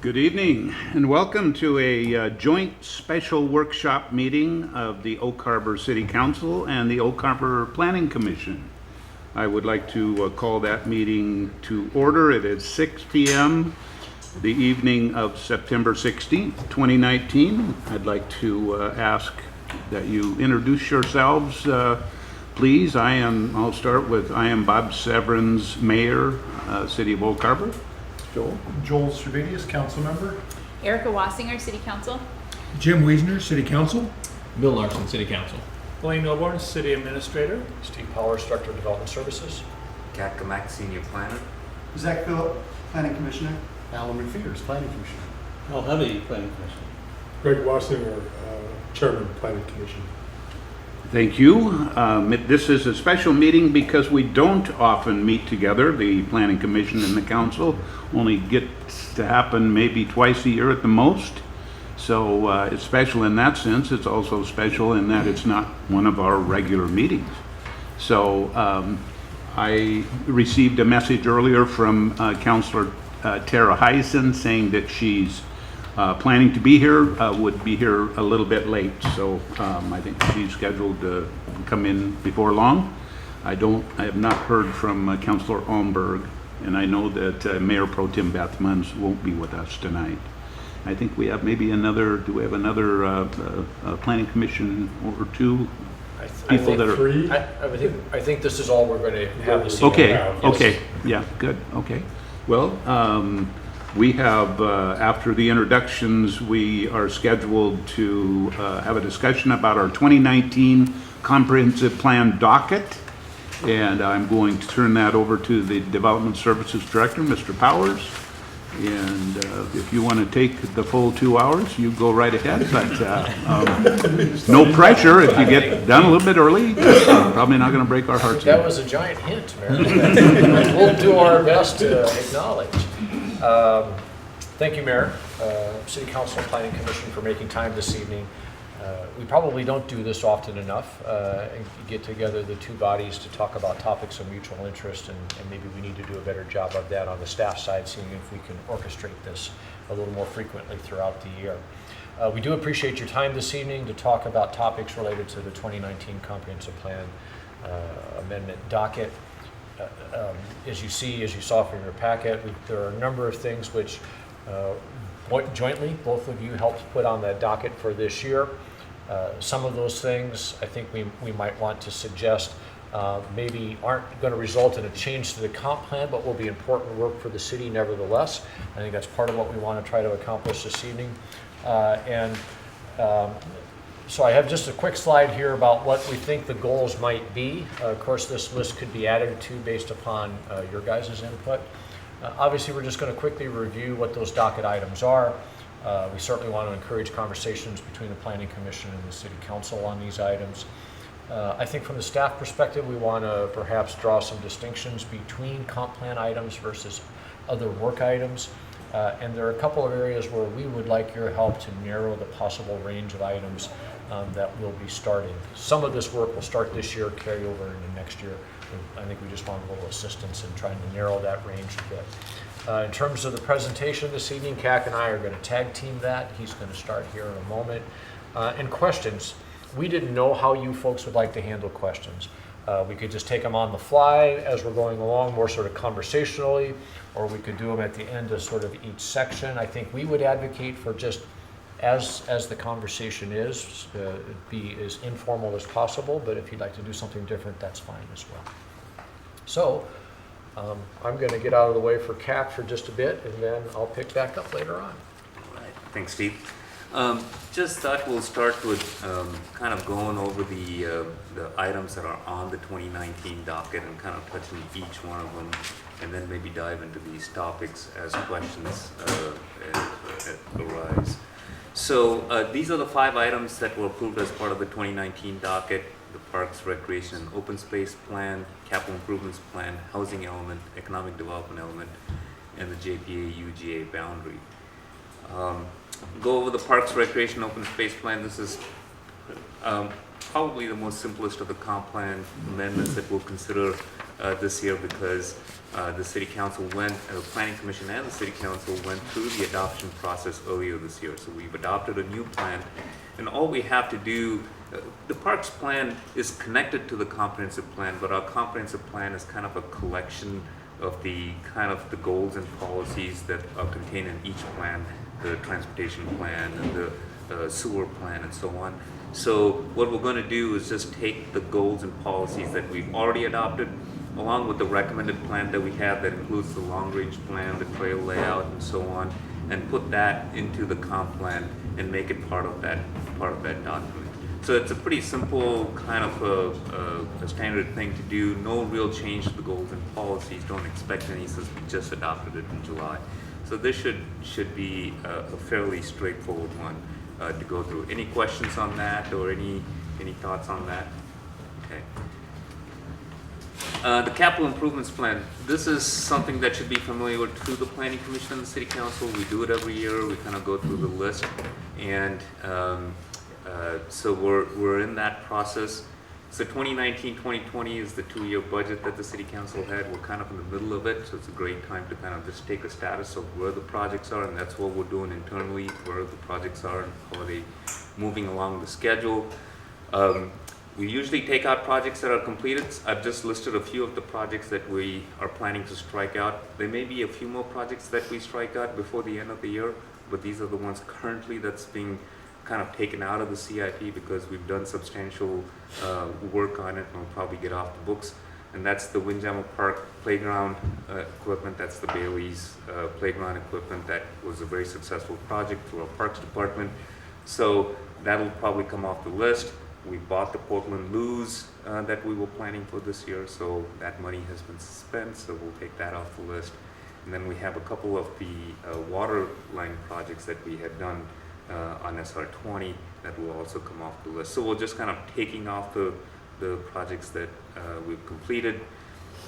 Good evening and welcome to a joint special workshop meeting of the Oak Harbor City Council and the Oak Harbor Planning Commission. I would like to call that meeting to order. It is 6 p.m. the evening of September 16th, 2019. I'd like to ask that you introduce yourselves, please. I'll start with, I am Bob Severns, Mayor, City of Oak Harbor. Joel Stavridis, council member. Erica Wassinger, City Council. Jim Wiesner, City Council. Bill Larson, City Council. Blaine Milborn, City Administrator. Steve Powers, Director of Development Services. Kat Kamak, Senior Planner. Zach Phillip, Planning Commissioner. Alan McPheeters, planning commissioner. Al Heavy, Planning Commission. Greg Wassinger, Chairman, Planning Commission. Thank you. This is a special meeting because we don't often meet together. The Planning Commission and the Council only gets to happen maybe twice a year at the most. So it's special in that sense. It's also special in that it's not one of our regular meetings. So I received a message earlier from Councilor Tara Heisen saying that she's planning to be here, would be here a little bit late, so I think she's scheduled to come in before long. I have not heard from Councilor Almberg, and I know that Mayor Pro Tem Bethmans won't be with us tonight. I think we have maybe another, do we have another planning commission or two people that are? I think this is all we're going to have this evening. Okay, Yes. okay, yeah, good, okay. Well, we have, after the introductions, we are scheduled to have a discussion about our 2019 Comprehensive Plan docket. And I'm going to turn that over to the Development Services Director, Mr. Powers. And if you want to take the full 2 hours, you go right ahead. But no pressure. If you get done a little bit early, that's probably not going to break our hearts. That was a giant hint, Mayor. We'll do our best to acknowledge. Thank you, Mayor, City Council and Planning Commission for making time this evening. We probably don't do this often enough and get together the two bodies to talk about topics of mutual interest, and maybe we need to do a better job of that on the staff side, seeing if we can orchestrate this a little more frequently throughout the year. We do appreciate your time this evening to talk about topics related to the 2019 Comprehensive Plan Amendment docket. As you saw from your packet, there are a number of things which jointly both of you helped put on that docket for this year. Some of those things I think we might want to suggest maybe aren't going to result in a change to the comp plan, but will be important work for the city nevertheless. I think that's part of what we want to try to accomplish this evening. So I have just a quick slide here about what we think the goals might be. Of course, this list could be added to based upon your guys' input. Obviously, we're just going to quickly review what those docket items are. We certainly want to encourage conversations between the Planning Commission and the City Council on these items. I think from the staff perspective, we want to perhaps draw some distinctions between comp plan items versus other work items. And there are a couple of areas where we would like your help to narrow the possible range of items that will be starting. Some of this work will start this year, carry over into next year. I think we just want a little assistance in trying to narrow that range a bit. In terms of the presentation this evening, Kak and I are going to tag team that. He's going to start here in a moment. And questions. We didn't know how you folks would like to handle questions. We could just take them on the fly as we're going along, more sort of conversationally, or we could do them at the end of sort of each section. I think we would advocate for just as the conversation is, be as informal as possible, but if you'd like to do something different, that's fine as well. So I'm going to get out of the way for Kak for just a bit, and then I'll pick back up later on. All right, thanks, Steve. Just thought we'll start with kind of going over the items that are on the 2019 docket and kind of touching each one of them, and then maybe dive into these topics as questions arise. So these are the 5 items that were approved as part of the 2019 docket: the Parks, Recreation, and Open Space Plan, Capital Improvements Plan, Housing Element, Economic Development Element, and the JPA-UGA boundary. Go over the Parks, Recreation, Open Space Plan. This is probably the most simplest of the comp plan amendments that we'll consider this year because the city council planning commission and the city council went through the adoption process earlier this year. So we've adopted a new plan, and all we have to do, the parks plan is connected to the comprehensive plan, but our comprehensive plan is kind of a collection of the goals and policies that are contained in each plan, the transportation plan and the sewer plan and so on. So what we're going to do is just take the goals and policies that we've already adopted, along with the recommended plan that we have that includes the long-range plan, the trail layout, and so on, and put that into the comp plan and make it part of that document. So it's a pretty simple kind of a standard thing to do. No real change to the goals and policies. Don't expect any since we just adopted it in July. So this should be a fairly straightforward one to go through. Any questions on that or any thoughts on that? Okay. The capital improvements plan. This is something that should be familiar to the Planning Commission and the City Council. We do it every year. We kind of go through the list, and so we're in that process. So 2019-2020 is the 2-year budget that the City Council had. We're kind of in the middle of it, so it's a great time to kind of just take a status of where the projects are, and that's what we're doing internally, where the projects are and how are they moving along the schedule. We usually take out projects that are completed. I've just listed a few of the projects that we are planning to strike out. There may be a few more projects that we strike out before the end of the year, but these are the ones currently that's being kind of taken out of the CIP because we've done substantial work on it and we'll probably get off the books. And that's the Windjammer Park playground equipment. That's the Bailey's playground equipment. That was a very successful project through our Parks Department. So that'll probably come off the list. We bought the Portland Loos that we were planning for this year, so that money has been spent, so we'll take that off the list. And then we have a couple of the water line projects that we had done on SR20 that will also come off the list. So we're just kind of taking off the projects that we've completed.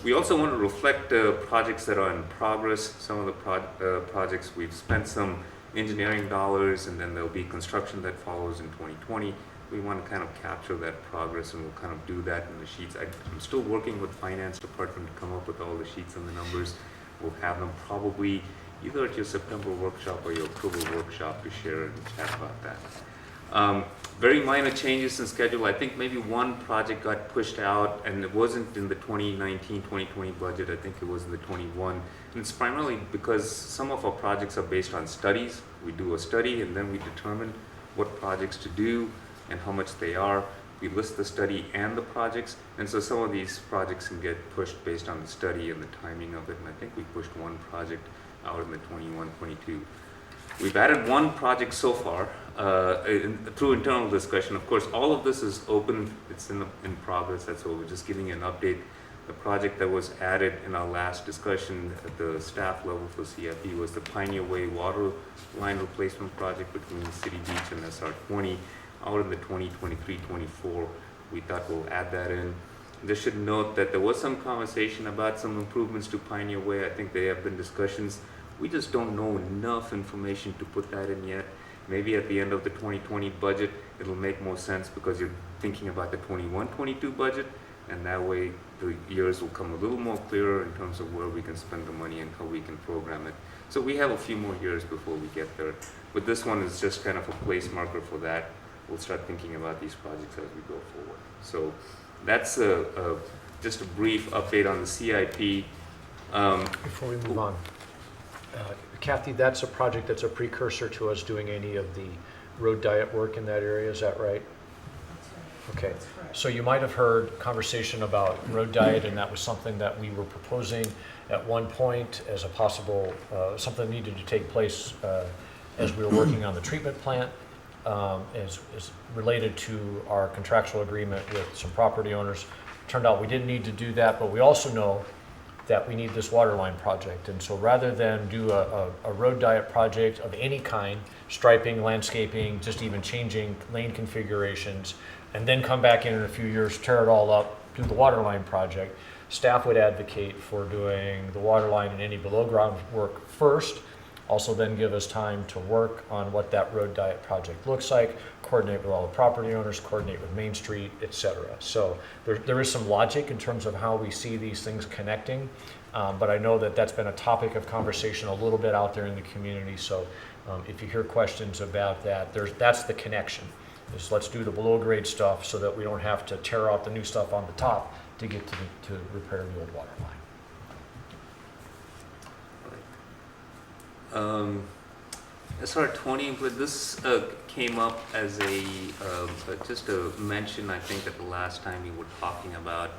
We also want to reflect projects that are in progress. Some of the projects we've spent some engineering dollars, and then there'll be construction that follows in 2020. We want to kind of capture that progress, and we'll kind of do that in the sheets. I'm still working with Finance Department to come up with all the sheets and the numbers. We'll have them probably either at your September workshop or your October workshop to share and chat about that. Very minor changes in schedule. I think maybe one project got pushed out, and it wasn't in the 2019-2020 budget. I think it was in the 21. And it's primarily because some of our projects are based on studies. We do a study, and then we determine what projects to do and how much they are. We list the study and the projects, and so some of these projects can get pushed based on the study and the timing of it, and I think we pushed one project out in the 21-22. We've added one project so far through internal discussion. Of course, all of this is open, it's in progress, that's why we're just giving you an update. The project that was added in our last discussion at the staff level for CIP was the Pioneer Way water line replacement project between City Beach and SR20. Out in the 2023-24, we thought we'll add that in. Just should note that there was some conversation about some improvements to Pioneer Way. I think there have been discussions. We just don't know enough information to put that in yet. Maybe at the end of the 2020 budget, it'll make more sense because you're thinking about the 21-22 budget, and that way the years will come a little more clearer in terms of where we can spend the money and how we can program it. So we have a few more years before we get there. But this one is just kind of a place marker for that. We'll start thinking about these projects as we go forward. So that's just a brief update on the CIP. Before we move on, Kathy, that's a project that's a precursor to us doing any of the road diet work in that area, is that right? Okay, so you might have heard conversation about road diet, and that was something that we were proposing at one point as a possible, something that needed to take place as we were working on the treatment plant. Is related to our contractual agreement with some property owners. Turned out we didn't need to do that, but we also know that we need this water line project. And so rather than do a road diet project of any kind, striping, landscaping, just even changing lane configurations, and then come back in a few years, tear it all up, do the water line project, staff would advocate for doing the water line and any below ground work first, Also then give us time to work on what that road diet project looks like, coordinate with all the property owners, coordinate with Main Street, etc. So there is some logic in terms of how we see these things connecting, but I know that that's been a topic of conversation a little bit out there in the community. So if you hear questions about that, that's the connection. Is let's do the below grade stuff so that we don't have to tear out the new stuff on the top to get to repair the old water line. SR 20, but this came up as just a mention. I think that the last time you were talking about,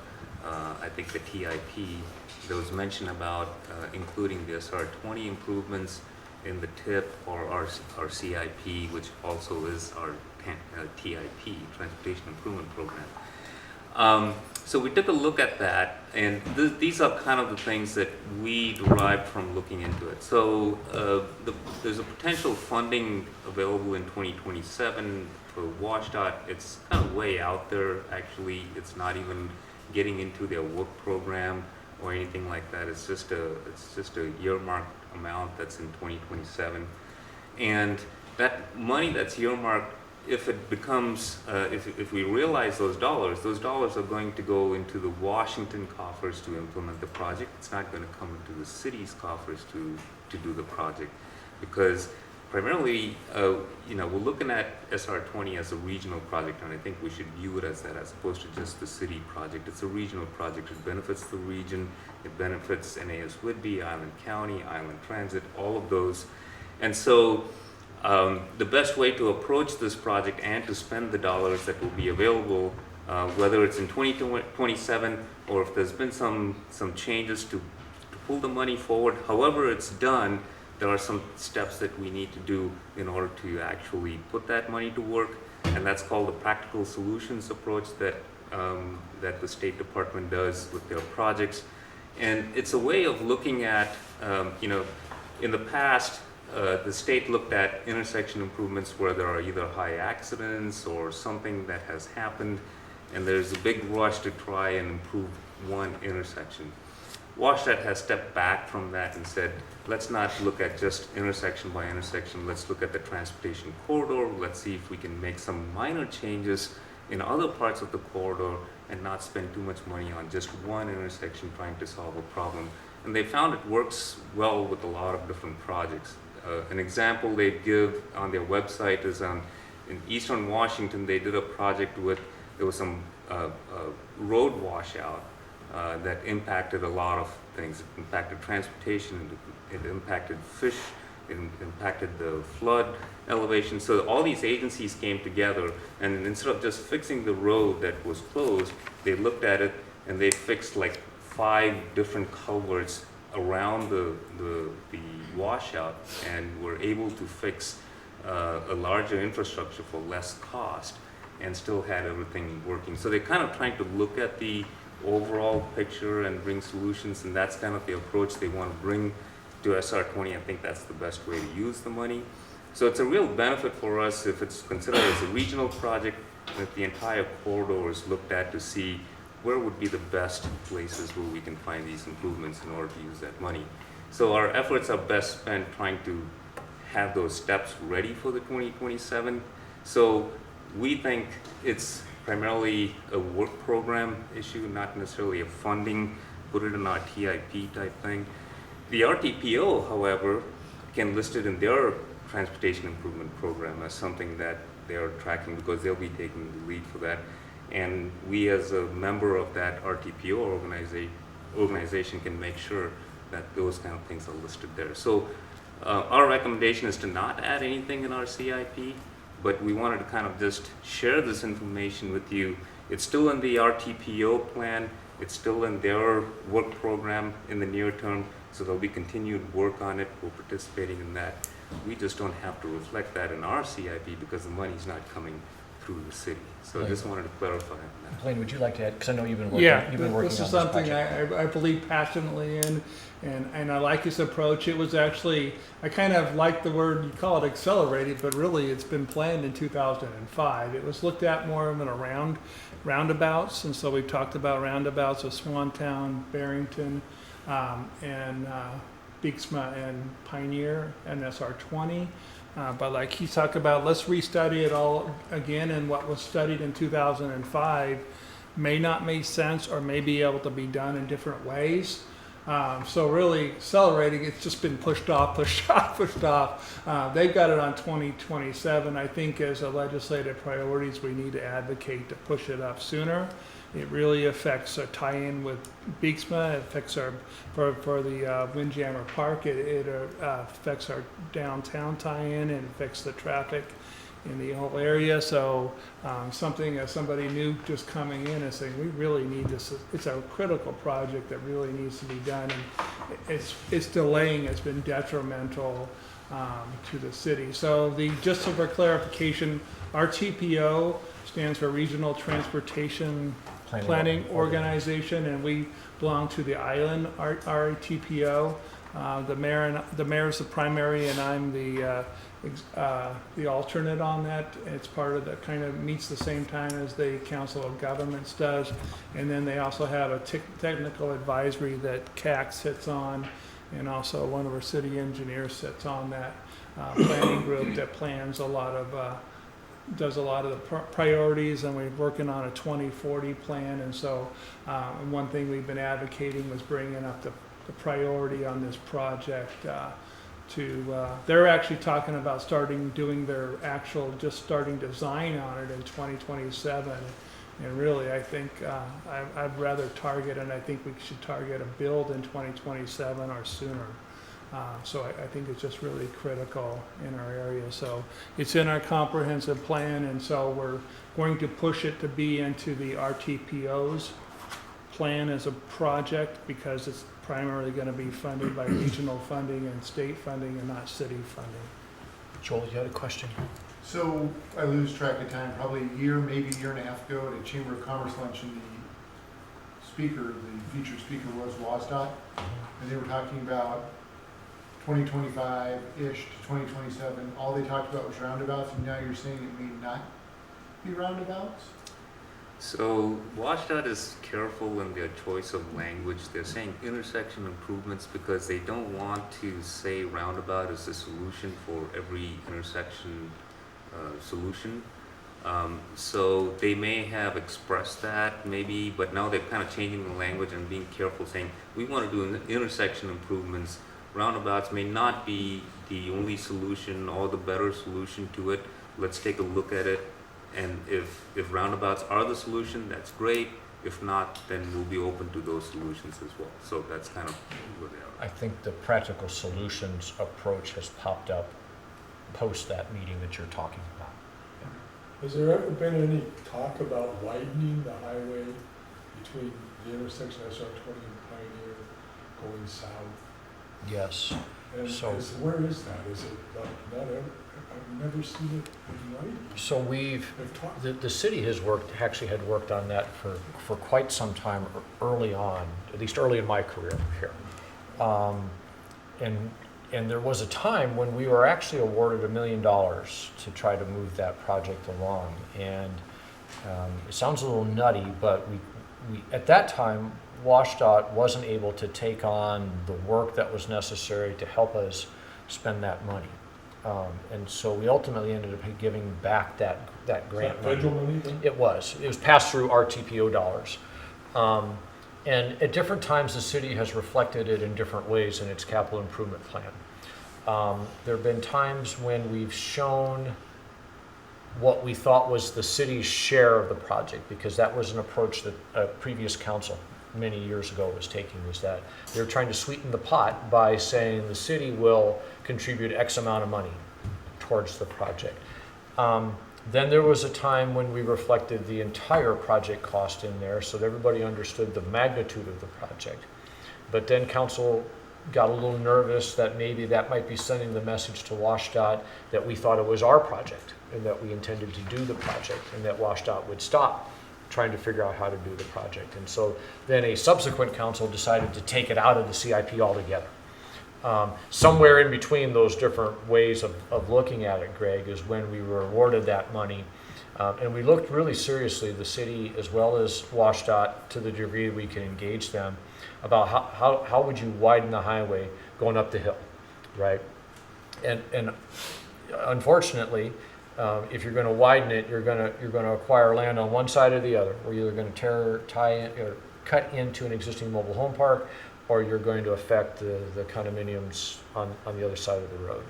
I think the TIP, there was mention about including the SR 20 improvements in the TIP or our CIP, which also is our TIP, Transportation Improvement Program. So we took a look at that, and these are kind of the things that we derived from looking into it. So there's a potential funding available in 2027 for WashDOT. It's kind of way out there, actually. It's not even getting into their work program or anything like that. It's just a earmarked amount that's in 2027. And that money that's earmarked, if it becomes, if we realize those dollars are going to go into the Washington coffers to implement the project. It's not going to come into the city's coffers to do the project, because primarily, we're looking at SR 20 as a regional project, and I think we should view it as that, as opposed to just the city project. It's a regional project. It benefits the region. It benefits NAS Whidbey, Island County, Island Transit, all of those, and so. The best way to approach this project and to spend the dollars that will be available, whether it's in 2027 or if there's been some changes to pull the money forward, however it's done, there are some steps that we need to do in order to actually put that money to work, and that's called the practical solutions approach that the State Department does with their projects. And it's a way of looking at, in the past, the state looked at intersection improvements where there are either high accidents or something that has happened, and there's a big rush to try and improve one intersection. WashDOT has stepped back from that and said, let's not look at just intersection by intersection, let's look at the transportation corridor, let's see if we can make some minor changes in other parts of the corridor and not spend too much money on just one intersection trying to solve a problem. And they found it works well with a lot of different projects. An example they give on their website is in Eastern Washington, they did a project there was some road washout that impacted a lot of things. It impacted transportation, it impacted fish, it impacted the flood elevation. So all these agencies came together, and instead of just fixing the road that was closed, they looked at it and they fixed like 5 different culverts around the washout, and were able to fix a larger infrastructure for less cost and still had everything working. So they're kind of trying to look at the overall picture and bring solutions, and that's kind of the approach they want to bring to SR 20. I think that's the best way to use the money. So it's a real benefit for us if it's considered as a regional project, and if the entire corridor is looked at to see where would be the best places where we can find these improvements in order to use that money. So our efforts are best spent trying to have those steps ready for the 2027. So we think it's primarily a work program issue, not necessarily a funding, put it in our TIP type thing. The RTPO, however, can list it in their transportation improvement program as something that they're tracking, because they'll be taking the lead for that. And we, as a member of that RTPO organization, can make sure that those kind of things are listed there. So our recommendation is to not add anything in our CIP, but we wanted to kind of just share this information with you. It's still in the RTPO plan. It's still in their work program in the near term, so there'll be continued work on it. We're participating in that. We just don't have to reflect that in our CIP because the money's not coming through the city. So I just wanted to clarify on that. Blaine, would you like to add? Because I know you've been working, on this is something project. I believe passionately in, and I like his approach. It was actually, I kind of like the word, you call it accelerated, but really it's been planned in 2005. It was looked at more of in roundabouts, and so we've talked about roundabouts of Swantown, Barrington, and Bixma and Pioneer and SR20. But like he talked about, let's restudy it all again, and what was studied in 2005 may not make sense or may be able to be done in different ways. So really accelerating, it's just been pushed off. They've got it on 2027. I think as a legislative priorities, we need to advocate to push it up sooner. It really affects a tie-in with Bixma. It affects our, for the Windjammer Park, it affects our downtown tie-in, and affects the traffic in the whole area. So something as somebody new just coming in and saying, we really need this. It's a critical project that really needs to be done, and it's delaying. It's been detrimental to the city. So just for clarification, our TPO stands for Regional Transportation Planning Organization, and we belong to the Island RTPO. The mayor is the primary, and I'm the alternate on that. It's part of that, kind of meets the same time as the Council of Governments does. And then they also have a technical advisory that CAC sits on, and also one of our city engineers sits on that planning group that plans a lot of does a lot of the priorities, and we're working on a 2040 plan. And so one thing we've been advocating was bringing up the priority on this project they're actually talking about starting design on it in 2027. And really, I think I'd rather target, and I think we should target a build in 2027 or sooner. So I think it's just really critical in our area. So it's in our comprehensive plan, and so we're going to push it to be into the RTPO's plan as a project, because it's primarily going to be funded by regional funding and state funding, and not city funding. Joel, you had a question? So I lose track of time, probably a year, maybe a year and a half ago, at a Chamber of Commerce luncheon, the featured speaker was WSDOT, and they were talking about 2025-ish to 2027. All they talked about was roundabouts, and now you're saying it may not be roundabouts? So WSDOT is careful in their choice of language. They're saying intersection improvements because they don't want to say roundabout is the solution for every intersection solution. So they may have expressed that maybe, but now they're kind of changing the language and being careful, saying we want to do intersection improvements. Roundabouts may not be the only solution or the better solution to it. Let's take a look at it. And if roundabouts are the solution, that's great. If not, then we'll be open to those solutions as well. So that's kind of where they are. I think the practical solutions approach has popped up post that meeting that you're talking about. Has there ever been any talk about widening the highway between the intersection of SR20 and Pioneer going south? Yes. And So- where is that? Is it not ever? I've never seen it widened. So They've talked. the city had worked on that for quite some time early on, at least early in my career here. And there was a time when we were actually awarded $1 million to try to move that project along. And it sounds a little nutty, but we at that time, WSDOT wasn't able to take on the work that was necessary to help us spend that money. And so we ultimately ended up giving back that grant money. Federal money then? It was passed through RTPO dollars. And at different times, the city has reflected it in different ways in its capital improvement plan. There have been times when we've shown what we thought was the city's share of the project, because that was an approach that a previous council many years ago was taking, was that they were trying to sweeten the pot by saying the city will contribute X amount of money towards the project. Then there was a time when we reflected the entire project cost in there so that everybody understood the magnitude of the project. But then council got a little nervous that maybe that might be sending the message to WSDOT that we thought it was our project and that we intended to do the project, and that WSDOT would stop trying to figure out how to do the project. And so then a subsequent council decided to take it out of the CIP altogether. Somewhere in between those different ways of looking at it, Greg, is when we were awarded that money. And we looked really seriously, the city as well as WSDOT, to the degree we can engage them, about how would you widen the highway going up the hill, right? And unfortunately, if you're going to widen it, you're going to acquire land on one side or the other. We're either going to cut into an existing mobile home park, or you're going to affect the condominiums on the other side of the road.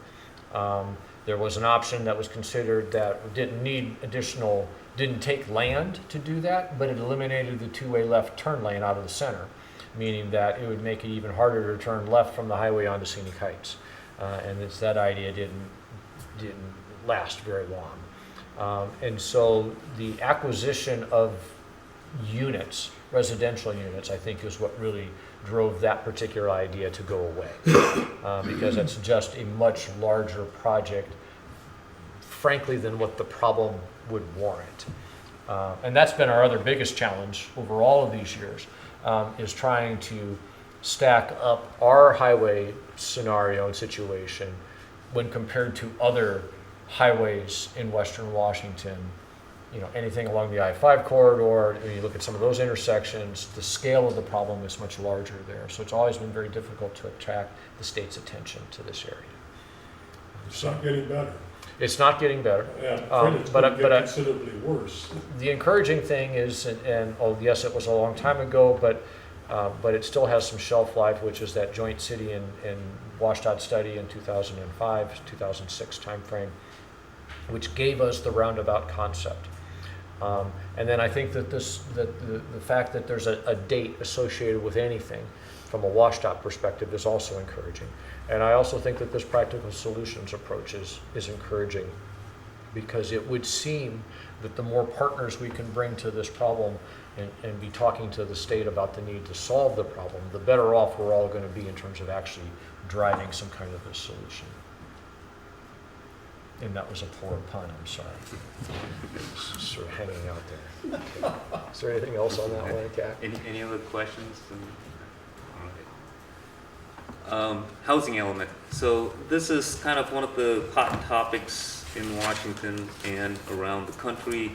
There was an option that was considered that didn't take land to do that, but it eliminated the two-way left turn lane out of the center, meaning that it would make it even harder to turn left from the highway onto Scenic Heights. And that idea didn't last very long. And so the acquisition of units, residential units, I think is what really drove that particular idea to go away. Because it's just a much larger project, frankly, than what the problem would warrant. And that's been our other biggest challenge over all of these years, is trying to stack up our highway scenario and situation when compared to other highways in Western Washington. You know, anything along the I-5 corridor, when you look at some of those intersections, the scale of the problem is much larger there. So it's always been very difficult to attract the state's attention to this area. It's not getting better. It's not getting better. Yeah, it's going to get considerably worse. The encouraging thing is, and yes, it was a long time ago, but it still has some shelf life, which is that joint city and WashDOT study in 2005, 2006 timeframe, which gave us the roundabout concept. And then I think that the fact that there's a date associated with anything from a WashDOT perspective is also encouraging. And I also think that this practical solutions approach is encouraging, because it would seem that the more partners we can bring to this problem and be talking to the state about the need to solve the problem, the better off we're all going to be in terms of actually driving some kind of a solution. And that was a poor pun, I'm sorry. It's sort of hanging out there. Okay. Is there anything else on that one, Kat? Any other questions? All right. Housing element. So this is kind of one of the hot topics in Washington and around the country.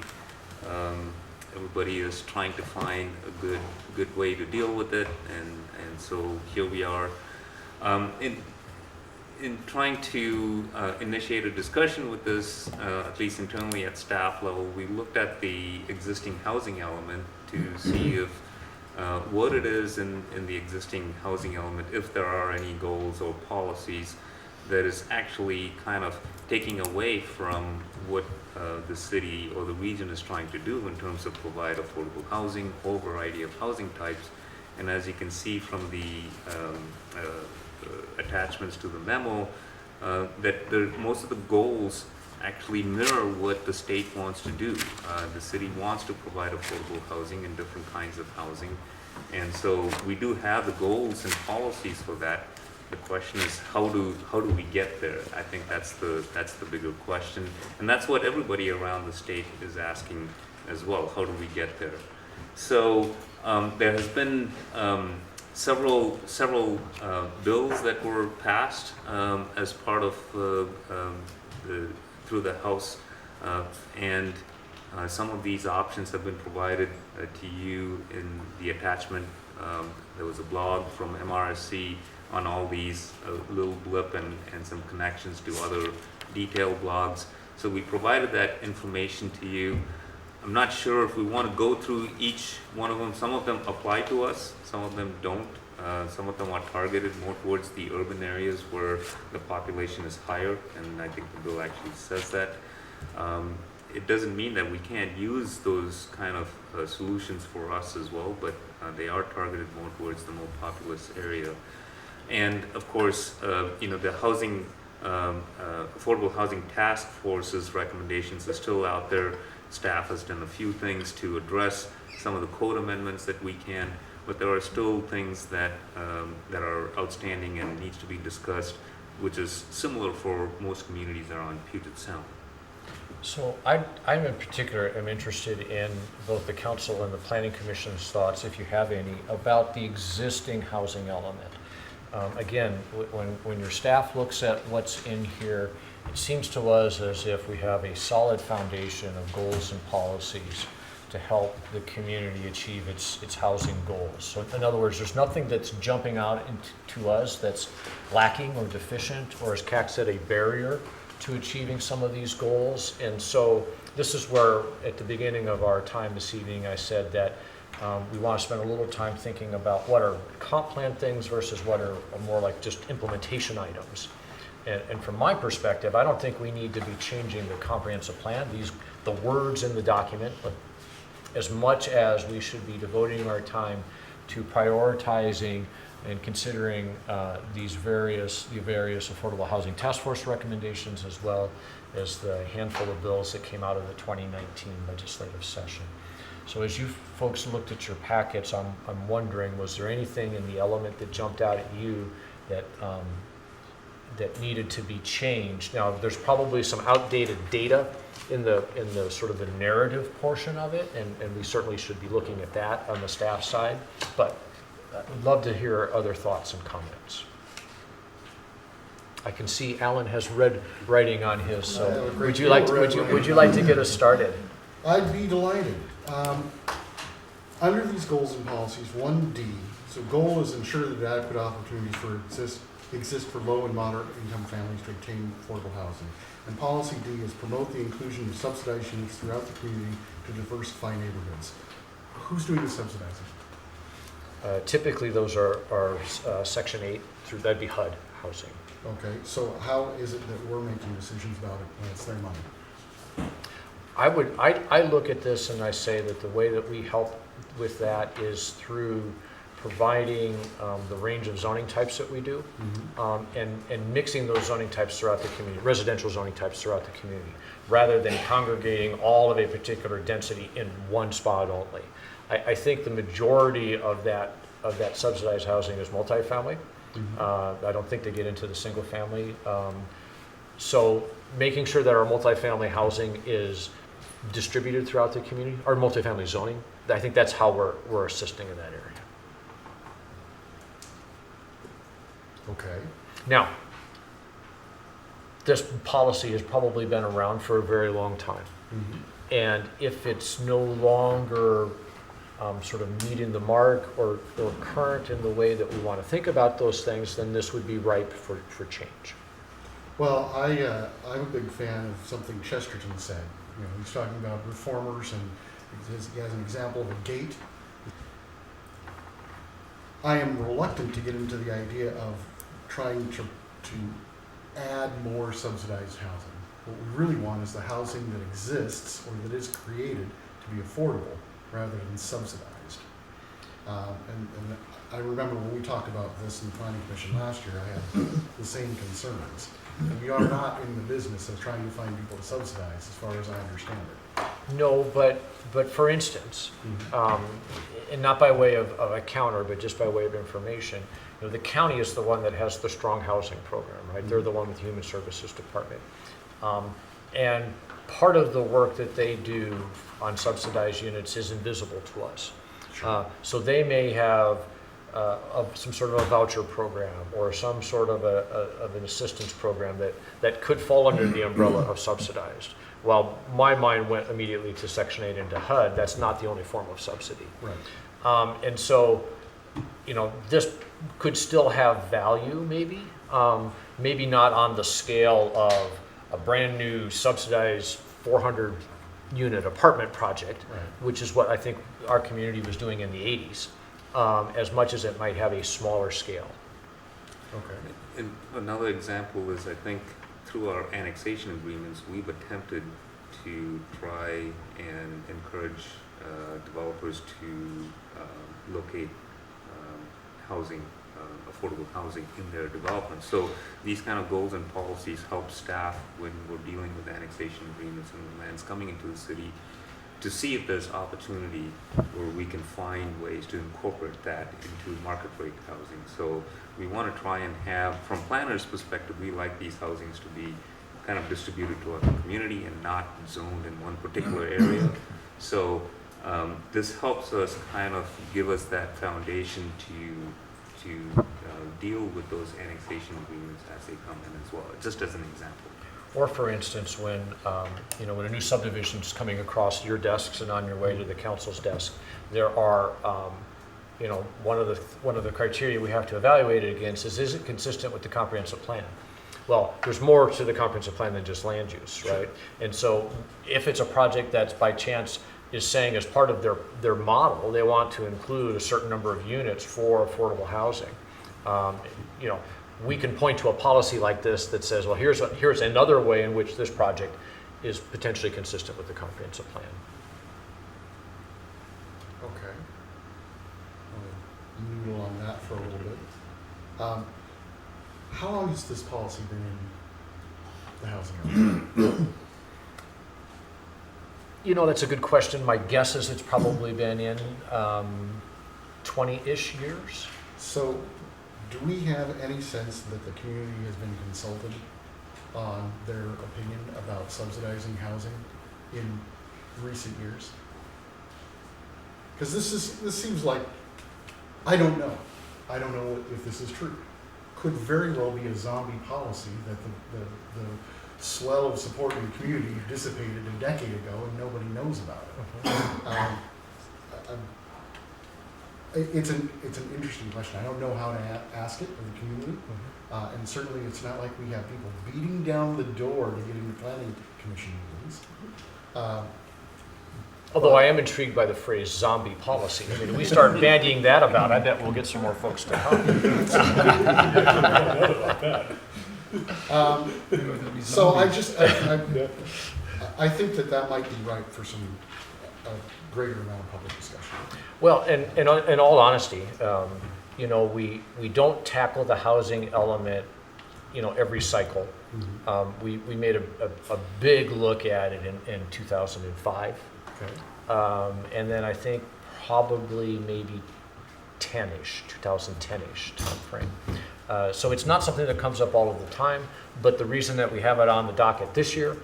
Everybody is trying to find a good way to deal with it, and so here we are. In trying to initiate a discussion with this, at least internally at staff level, we looked at the existing housing element to see if what it is in the existing housing element, if there are any goals or policies that is actually kind of taking away from what the city or the region is trying to do in terms of provide affordable housing, whole variety of housing types. And as you can see from the attachments to the memo, that most of the goals actually mirror what the state wants to do. The city wants to provide affordable housing and different kinds of housing, and so we do have the goals and policies for that. The question is how do we get there? I think that's the bigger question, and that's what everybody around the state is asking as well. How do we get there? So there has been several bills that were passed as part of through the House, and some of these options have been provided to you in the attachment. There was a blog from MRSC on all these, a little blip and some connections to other detailed blogs. So we provided that information to you. I'm not sure if we want to go through each one of them. Some of them apply to us, some of them don't. Some of them are targeted more towards the urban areas where the population is higher, and I think the bill actually says that. It doesn't mean that we can't use those kind of solutions for us as well, but they are targeted more towards the more populous area. And of course, the housing, Affordable Housing Task Force's recommendations are still out there. Staff has done a few things to address some of the code amendments that we can, but there are still things that are outstanding and needs to be discussed, which is similar for most communities around Puget Sound. So I'm in particular am interested in both the council and the planning commission's thoughts, if you have any, about the existing housing element. Again, when your staff looks at what's in here, it seems to us as if we have a solid foundation of goals and policies to help the community achieve its housing goals. So in other words, there's nothing that's jumping out to us that's lacking or deficient, or as CAC said, a barrier to achieving some of these goals. And so this is where, at the beginning of our time this evening, I said that we want to spend a little time thinking about what are comp plan things versus what are more like just implementation items. And from my perspective, I don't think we need to be changing the comprehensive plan, the words in the document, but as much as we should be devoting our time to prioritizing and considering the various Affordable Housing Task Force recommendations, as well as the handful of bills that came out of the 2019 legislative session. So as you folks looked at your packets, I'm wondering, was there anything in the element that jumped out at you that that needed to be changed? Now, there's probably some outdated data in the sort of the narrative portion of it, and we certainly should be looking at that on the staff side, but I'd love to hear other thoughts and comments. I can see Alan has red writing on his, so would you like to get us started? I'd be delighted. Under these goals and policies, 1D, so goal is ensure that adequate opportunities exist for low and moderate income families to obtain affordable housing. And policy D is promote the inclusion of subsidized units throughout the community to diversify neighborhoods. Who's doing the subsidizing? Typically, those are Section 8 through, that'd be HUD housing. Okay, so how is it that we're making decisions about it when it's their money? I look at this and I say that the way that we help with that is through providing the range of zoning types that we do, and mixing those zoning types throughout the community, residential zoning types throughout the community, rather than congregating all of a particular density in one spot only. I think the majority of that subsidized housing is multifamily. I don't think they get into the single family. So making sure that our multifamily housing is distributed throughout the community, or multifamily zoning, I think that's how we're assisting in that area. Okay. Now, this policy has probably been around for a very long time. And if it's no longer sort of meeting the mark or current in the way that we want to think about those things, then this would be ripe for change. Well, I'm a big fan of something Chesterton said. You know, he's talking about reformers, and he has an example of a gate. I am reluctant to get into the idea of trying to add more subsidized housing. What we really want is the housing that exists or that is created to be affordable rather than subsidized. And I remember when we talked about this in the Planning Commission last year, I had the same concerns. And we are not in the business of trying to find people to subsidize, as far as I understand it. No, but for instance, and not by way of a counter, but just by way of information, you know, the county is the one that has the strong housing program, right? They're the one with the Human Services Department. And part of the work that they do on subsidized units is invisible to us. So they may have some sort of a voucher program or some sort of an assistance program that could fall under the umbrella of subsidized. While my mind went immediately to Section 8 into HUD, that's not the only form of subsidy. Right. And so, you know, this could still have value, maybe. Maybe not on the scale of a brand new subsidized 400 unit apartment project, Right. which is what I think our community was doing in the 80s, as much as it might have a smaller scale. Okay. And another example is, I think, through our annexation agreements, we've attempted to try and encourage developers to locate housing, affordable housing in their development. So these kind of goals and policies help staff when we're dealing with annexation agreements and lands coming into the city to see if there's opportunity where we can find ways to incorporate that into market rate housing. So we want to try and have, from planners' perspective, we like these housings to be kind of distributed throughout the community and not zoned in one particular area. So this helps us kind of give us that foundation to deal with those annexation agreements as they come in as well, just as an example. or for instance, when, when a new subdivision is coming across your desks and on your way to the council's desk, there are, one of the criteria we have to evaluate it against is it consistent with the comprehensive plan? Well, there's more to the comprehensive plan than just land use, right? And so if it's a project that's by chance is saying as part of their model, they want to include a certain number of units for affordable housing, we can point to a policy like this that says, well, here's another way in which this project is potentially consistent with the comprehensive plan. Okay. I'll noodle on that for a little bit. How long has this policy been in the housing element? That's a good question. My guess is it's probably been in 20-ish years. So, do we have any sense that the community has been consulted on their opinion about subsidizing housing in recent years? Because this seems like, I don't know if this is true. Could very well be a zombie policy that the swell of support in the community dissipated a decade ago and nobody knows about it. It's an interesting question. I don't know how to ask it of the community, and certainly it's not like we have people beating down the door to get into planning commission meetings. Although I am intrigued by the phrase zombie policy. I mean, if we start bandying that about, I bet we'll get some more folks to come. So I think that might be right for some greater amount of public discussion. Well, and in all honesty, we don't tackle the housing element, every cycle. Mm-hmm. We made a big look at it in 2005. Okay. And then I think probably maybe 2010-ish timeframe. So it's not something that comes up all of the time, but the reason that we have it on the docket this year,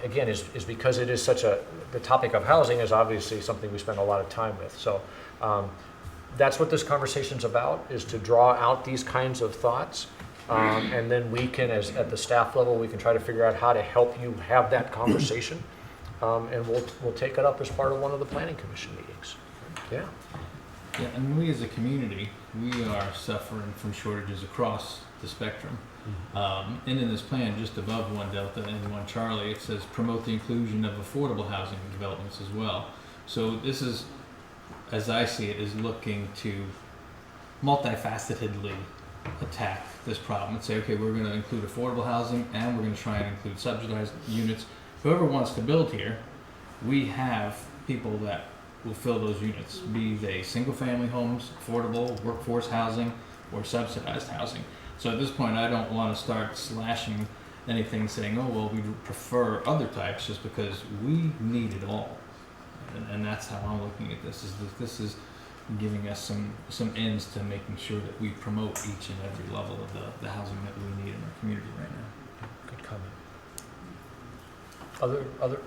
again, is because it is the topic of housing is obviously something we spend a lot of time with. So that's what this conversation's about, is to draw out these kinds of thoughts. And then we can, at the staff level, we can try to figure out how to help you have that conversation. And we'll take it up as part of one of the planning commission meetings. Yeah. Yeah, and we as a community, we are suffering from shortages across the spectrum. And in this plan, just above 1 Delta and 1 Charlie, it says promote the inclusion of affordable housing developments as well. So this is, as I see it, is looking to multifacetedly attack this problem and say, okay, we're going to include affordable housing and we're going to try and include subsidized units. Whoever wants to build here, we have people that will fill those units, be they single-family homes, affordable, workforce housing, or subsidized housing. So at this point, I don't want to start slashing anything saying, oh, well, we prefer other types, just because we need it all. And that's how I'm looking at this, is that this is giving us some ends to making sure that we promote each and every level of the housing that we need in our community right now. Good comment. Other,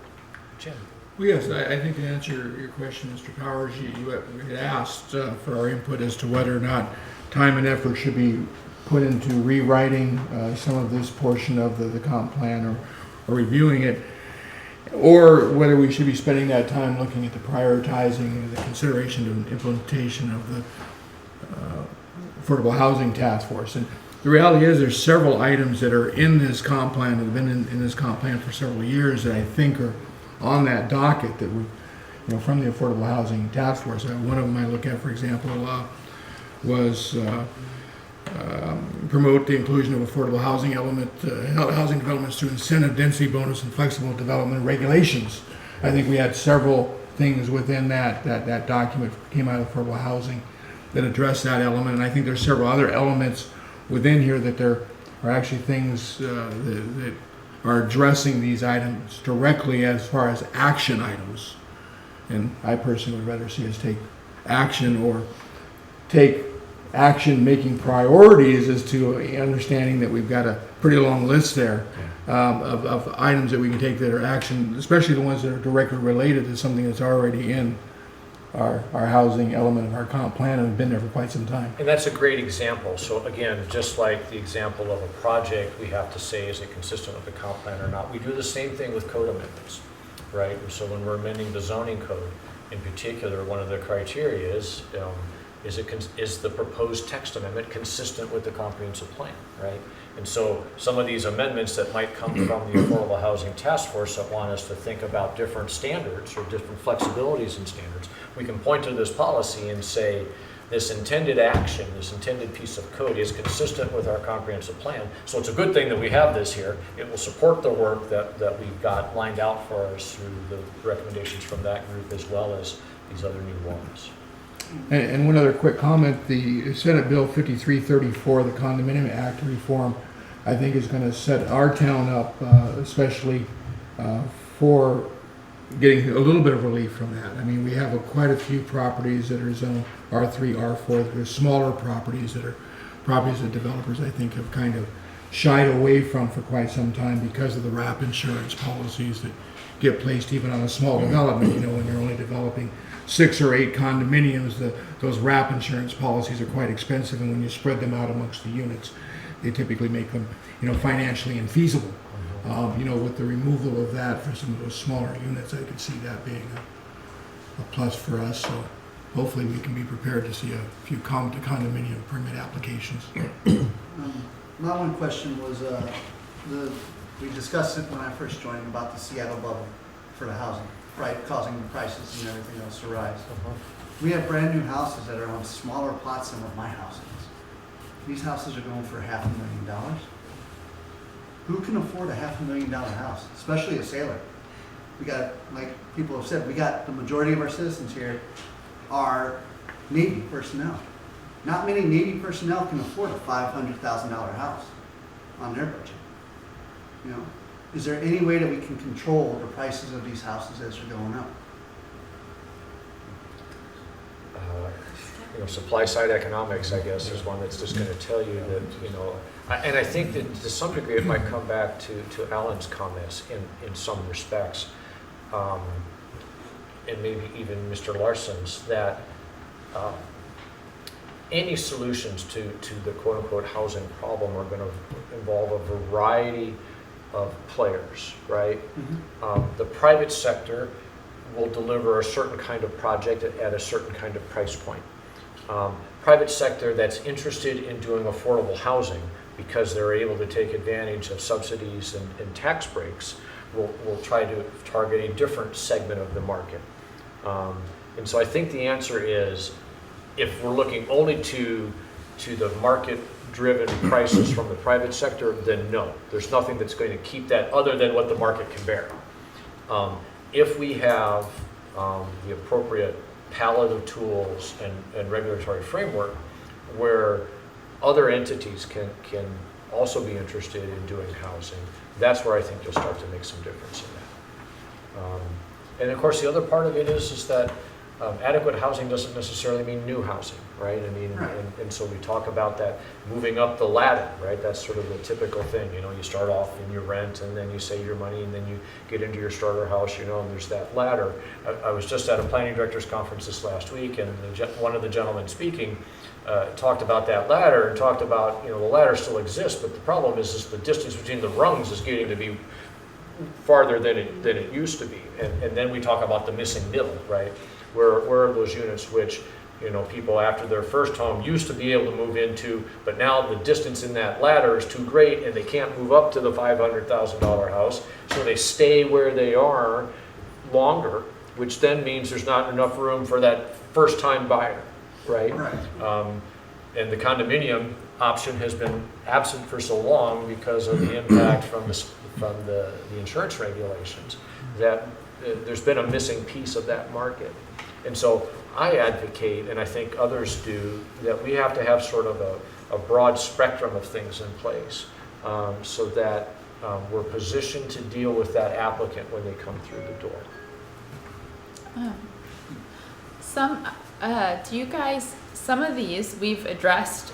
Jim? Well, yes, I think to answer your question, Mr. Powers, you had asked for our input as to whether or not time and effort should be put into rewriting some of this portion of the comp plan or reviewing it, or whether we should be spending that time looking at the prioritizing and the consideration and implementation of the Affordable Housing Task Force. And the reality is there's several items that are in this comp plan, that have been in this comp plan for several years, that I think are on that docket that we, from the Affordable Housing Task Force. One of them I look at, for example, was promote the inclusion of affordable housing housing developments through incentive, density bonus, and flexible development regulations. I think we had several things within that document came out of affordable housing that address that element, and I think there's several other elements within here that there are actually things that are addressing these items directly as far as action items. And I personally would rather see us take action, or take action making priorities, as to understanding that we've got a pretty long list there of items that we can take that are action, especially the ones that are directly related to something that's already in our housing element of our comp plan and have been there for quite some time. And that's a great example. So again, just like the example of a project, we have to say, is it consistent with the comp plan or not? We do the same thing with code amendments, right? So when we're amending the zoning code, in particular, one of the criteria is the proposed text amendment consistent with the comprehensive plan, right? And so some of these amendments that might come from the Affordable Housing Task Force that want us to think about different standards or different flexibilities in standards, we can point to this policy and say, this intended action, this intended piece of code is consistent with our comprehensive plan. So it's a good thing that we have this here. It will support the work that we've got lined out for us through the recommendations from that group as well as these other new laws. And one other quick comment, the Senate Bill 5334, the Condominium Act reform, I think is going to set our town up, especially for getting a little bit of relief from that. I mean, we have quite a few properties that are zone R3, R4, that are smaller properties that are properties that developers, I think, have kind of shied away from for quite some time because of the RAP insurance policies that get placed even on a small development. You know, when you're only developing 6 or 8 condominiums, those RAP insurance policies are quite expensive, and when you spread them out amongst the units, they typically make them, financially infeasible. With the removal of that for some of those smaller units, I could see that being a plus for us. So hopefully we can be prepared to see a few condominium permit applications. My one question was, we discussed it when I first joined about the Seattle bubble for the housing, right, causing the prices and everything else to rise. We have brand new houses that are on smaller plots than what my house is. These houses are going for $500,000. Who can afford a $500,000 house, especially a sailor? We got, like people have said, we got the majority of our citizens here are Navy personnel. Not many Navy personnel can afford a $500,000 house on their budget. Is there any way that we can control the prices of these houses as they're going up? Supply side economics, I guess, is one that's just going to tell you that, and I think that to some degree it might come back to Alan's comments in some respects, and maybe even Mr. Larson's, that any solutions to the quote-unquote housing problem are going to involve a variety of players, right? Mm-hmm. The private sector will deliver a certain kind of project at a certain kind of price point. Private sector that's interested in doing affordable housing because they're able to take advantage of subsidies and tax breaks will try to target a different segment of the market. And so I think the answer is, if we're looking only to the market-driven prices from the private sector, then no, there's nothing that's going to keep that other than what the market can bear. If we have the appropriate palette of tools and regulatory framework where other entities can also be interested in doing housing, that's where I think you'll start to make some difference in that. And of course, the other part of it is that adequate housing doesn't necessarily mean new housing, right? I mean, right. And so we talk about that moving up the ladder, right? That's sort of the typical thing, you start off in your rent and then you save your money and then you get into your starter house, and there's that ladder. I was just at a planning directors conference this last week, and one of the gentlemen speaking talked about that ladder and talked about, the ladder still exists, but the problem is the distance between the rungs is getting to be farther than it used to be. And then we talk about the missing middle, right? Where are those units which, people after their first home used to be able to move into, but now the distance in that ladder is too great and they can't move up to the $500,000 house, so they stay where they are longer, which then means there's not enough room for that first-time buyer, right? Right. And the condominium option has been absent for so long because of the impact from the insurance regulations, that there's been a missing piece of that market. And so I advocate, and I think others do, that we have to have sort of a broad spectrum of things in place so that we're positioned to deal with that applicant when they come through the door. Some of these we've addressed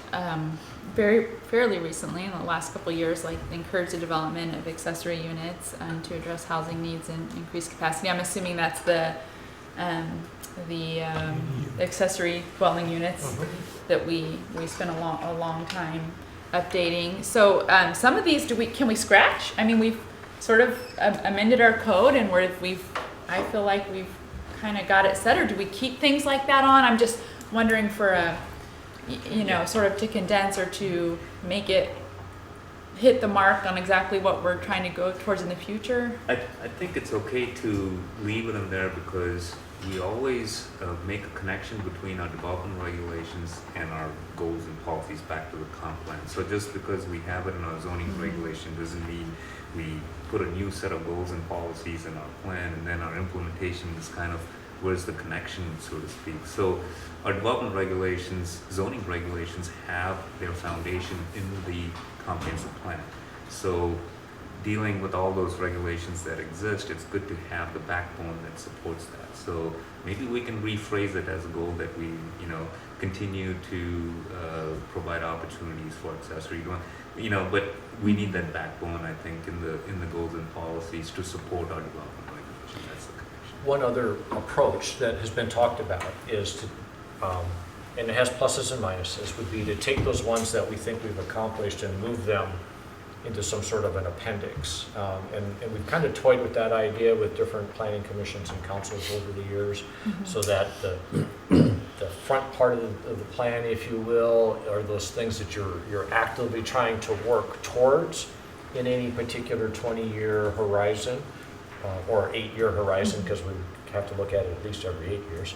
fairly recently in the last couple of years, like encourage the development of accessory units to address housing needs and increase capacity. I'm assuming that's the the accessory dwelling units that we spent a long time updating. So some of these, can we scratch? I mean, we've sort of amended our code, and I feel like we've kind of got it set, or do we keep things like that on? I'm just wondering for a, sort of to condense or to make it hit the mark on exactly what we're trying to go towards in the future. I think it's okay to leave it in there because we always make a connection between our development regulations and our goals and policies back to the comp plan. So just because we have it in our zoning regulation doesn't mean we put a new set of goals and policies in our plan, and then our implementation is kind of where's the connection, so to speak. So our development regulations, zoning regulations have their foundation in the comprehensive plan. So dealing with all those regulations that exist, it's good to have the backbone that supports that. So maybe we can rephrase it as a goal that we, continue to provide opportunities for accessory dwelling, but we need that backbone, I think, in the goals and policies to support our development regulation. That's the connection. One other approach that has been talked about is to, and it has pluses and minuses, would be to take those ones that we think we've accomplished and move them into some sort of an appendix. And we've kind of toyed with that idea with different planning commissions and councils over the years, so that the front part of the plan, if you will, are those things that you're actively trying to work towards in any particular 20-year horizon, or 8-year horizon, because we have to look at it at least every 8 years.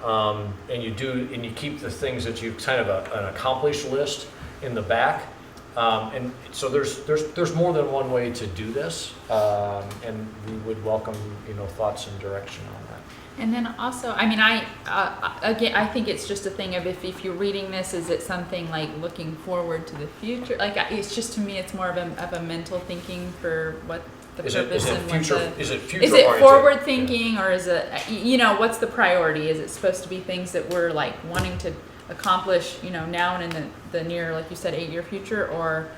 And you keep the things that you've kind of an accomplished list in the back. And so there's more than one way to do this, and we would welcome thoughts and direction on that. And then also, I mean, again, I think it's just a thing of if you're reading this, is it something like looking forward to the future? Like, it's just, to me, it's more of a mental thinking for what the purpose and what the... Is it future Is it oriented? forward thinking, or is it, what's the priority? Is it supposed to be things that we're like wanting to accomplish, now and in the near, like you said, 8-year future, or,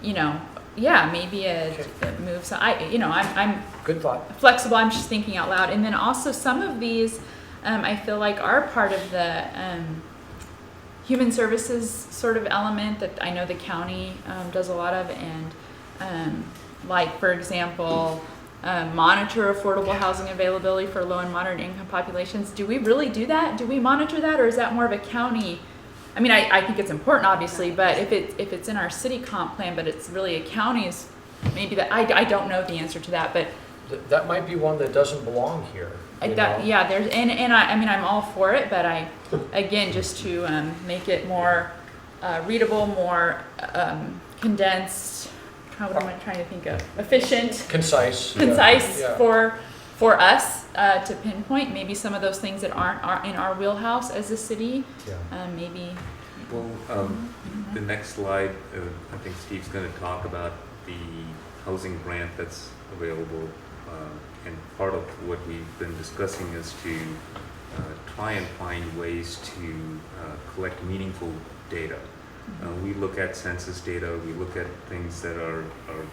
maybe it moves. I'm Good thought. flexible. I'm just thinking out loud. And then also some of these, I feel like are part of the human services sort of element that I know the county does a lot of, and like, for example, monitor affordable housing availability for low and moderate income populations. Do we really do that? Do we monitor that, or is that more of a county? I mean, I think it's important, obviously, but if it's in our city comp plan, but it's really a county's, maybe that I don't know the answer to that, but That might be one that doesn't belong here. there's I mean, I'm all for it, but again, just to make it more readable, more condensed. What am I trying to think of? Efficient, Concise. Yeah. for us to pinpoint maybe some of those things that aren't in our wheelhouse as a city. Yeah. Maybe. Well, the next slide, I think Steve's going to talk about the housing grant that's available. And part of what we've been discussing is to try and find ways to collect meaningful data. We look at census data, we look at things that are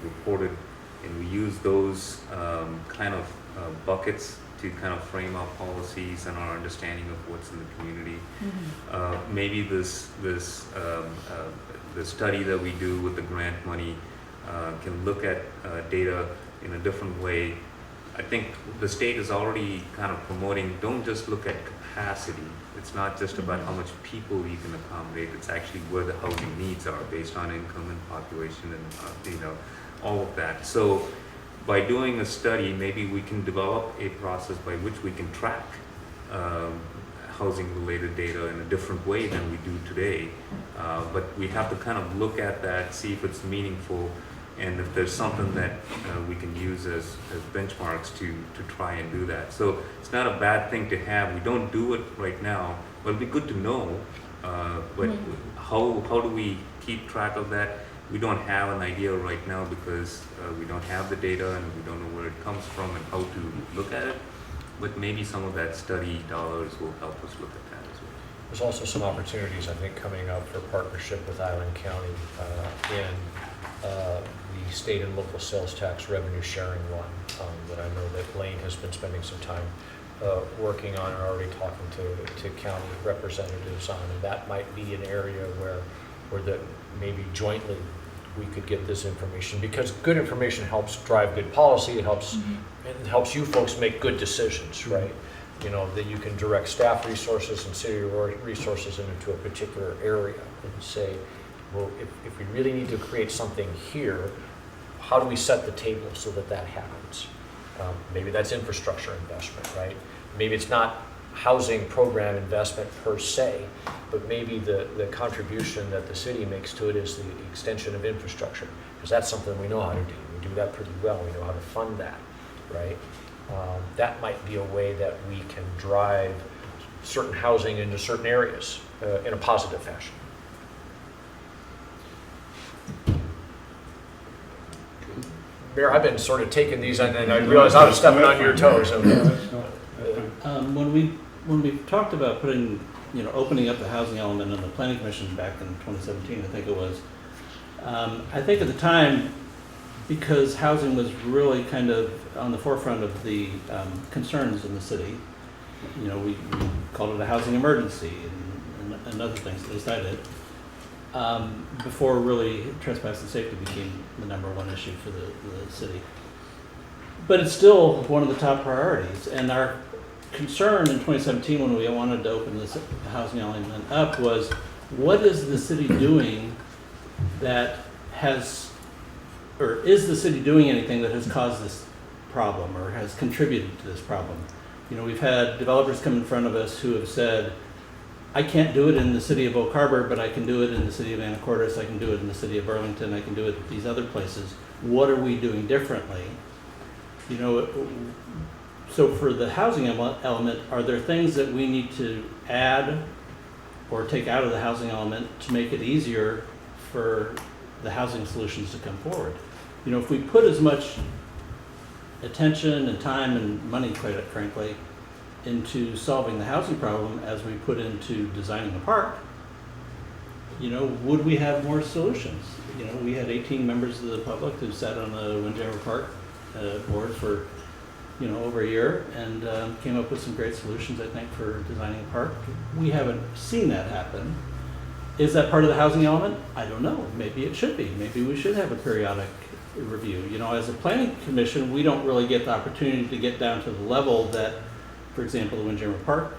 reported, and we use those kind of buckets to kind of frame our policies and our understanding of what's in the community. Maybe the study that we do with the grant money can look at data in a different way. I think the state is already kind of promoting, don't just look at capacity. It's not just about how much people you can accommodate, it's actually where the housing needs are based on income and population and all of that. So by doing a study, maybe we can develop a process by which we can track housing related data in a different way than we do today. But we have to kind of look at that, see if it's meaningful, and if there's something that we can use as benchmarks to try and do that. So it's not a bad thing to have. We don't do it right now, but it'd be good to know. But how do we keep track of that? We don't have an idea right now because we don't have the data and we don't know where it comes from and how to look at it. But maybe some of that study dollars will help us look at that as well. There's also some opportunities, I think, coming up for partnership with Island County in the state and local sales tax revenue sharing one that I know that Lane has been spending some time working on and already talking to county representatives on, and that might be an area where maybe jointly we could get this information, because good information helps drive good policy. It helps you folks make good decisions, right? You know, that you can direct staff resources and city resources into a particular area and say, well, if we really need to create something here, how do we set the table so that happens? Maybe that's infrastructure investment, right? Maybe it's not housing program investment per se, but maybe the contribution that the city makes to it is the extension of infrastructure, because that's something we know how to do. We do that pretty well. We know how to fund that, right? That might be a way that we can drive certain housing into certain areas in a positive fashion. Mayor, I've been sort of taking these, and I realize I was stepping on your toes. When we talked about putting, opening up the housing element in the planning commission back in 2017, I think it was, I think at the time, because housing was really kind of on the forefront of the concerns in the city, we called it a housing emergency and other things, at least I did, before really trespass and safety became the #1 issue for the city. But it's still one of the top priorities, and our concern in 2017 when we wanted to open this housing element up was, what is the city doing that has, or is the city doing anything that has caused this problem or has contributed to this problem? We've had developers come in front of us who have said, I can't do it in the city of Oak Harbor, but I can do it in the city of Anacortes, I can do it in the city of Burlington, I can do it at these other places. What are we doing differently? So for the housing element, are there things that we need to add or take out of the housing element to make it easier for the housing solutions to come forward? If we put as much attention and time and money, quite frankly, into solving the housing problem as we put into designing a park, would we have more solutions? We had 18 members of the public who sat on the Windjammer Park board for over a year and came up with some great solutions, I think, for designing a park. We haven't seen that happen. Is that part of the housing element? I don't know. Maybe it should be. Maybe we should have a periodic review. As a planning commission, we don't really get the opportunity to get down to the level that, for example, the Windjammer Park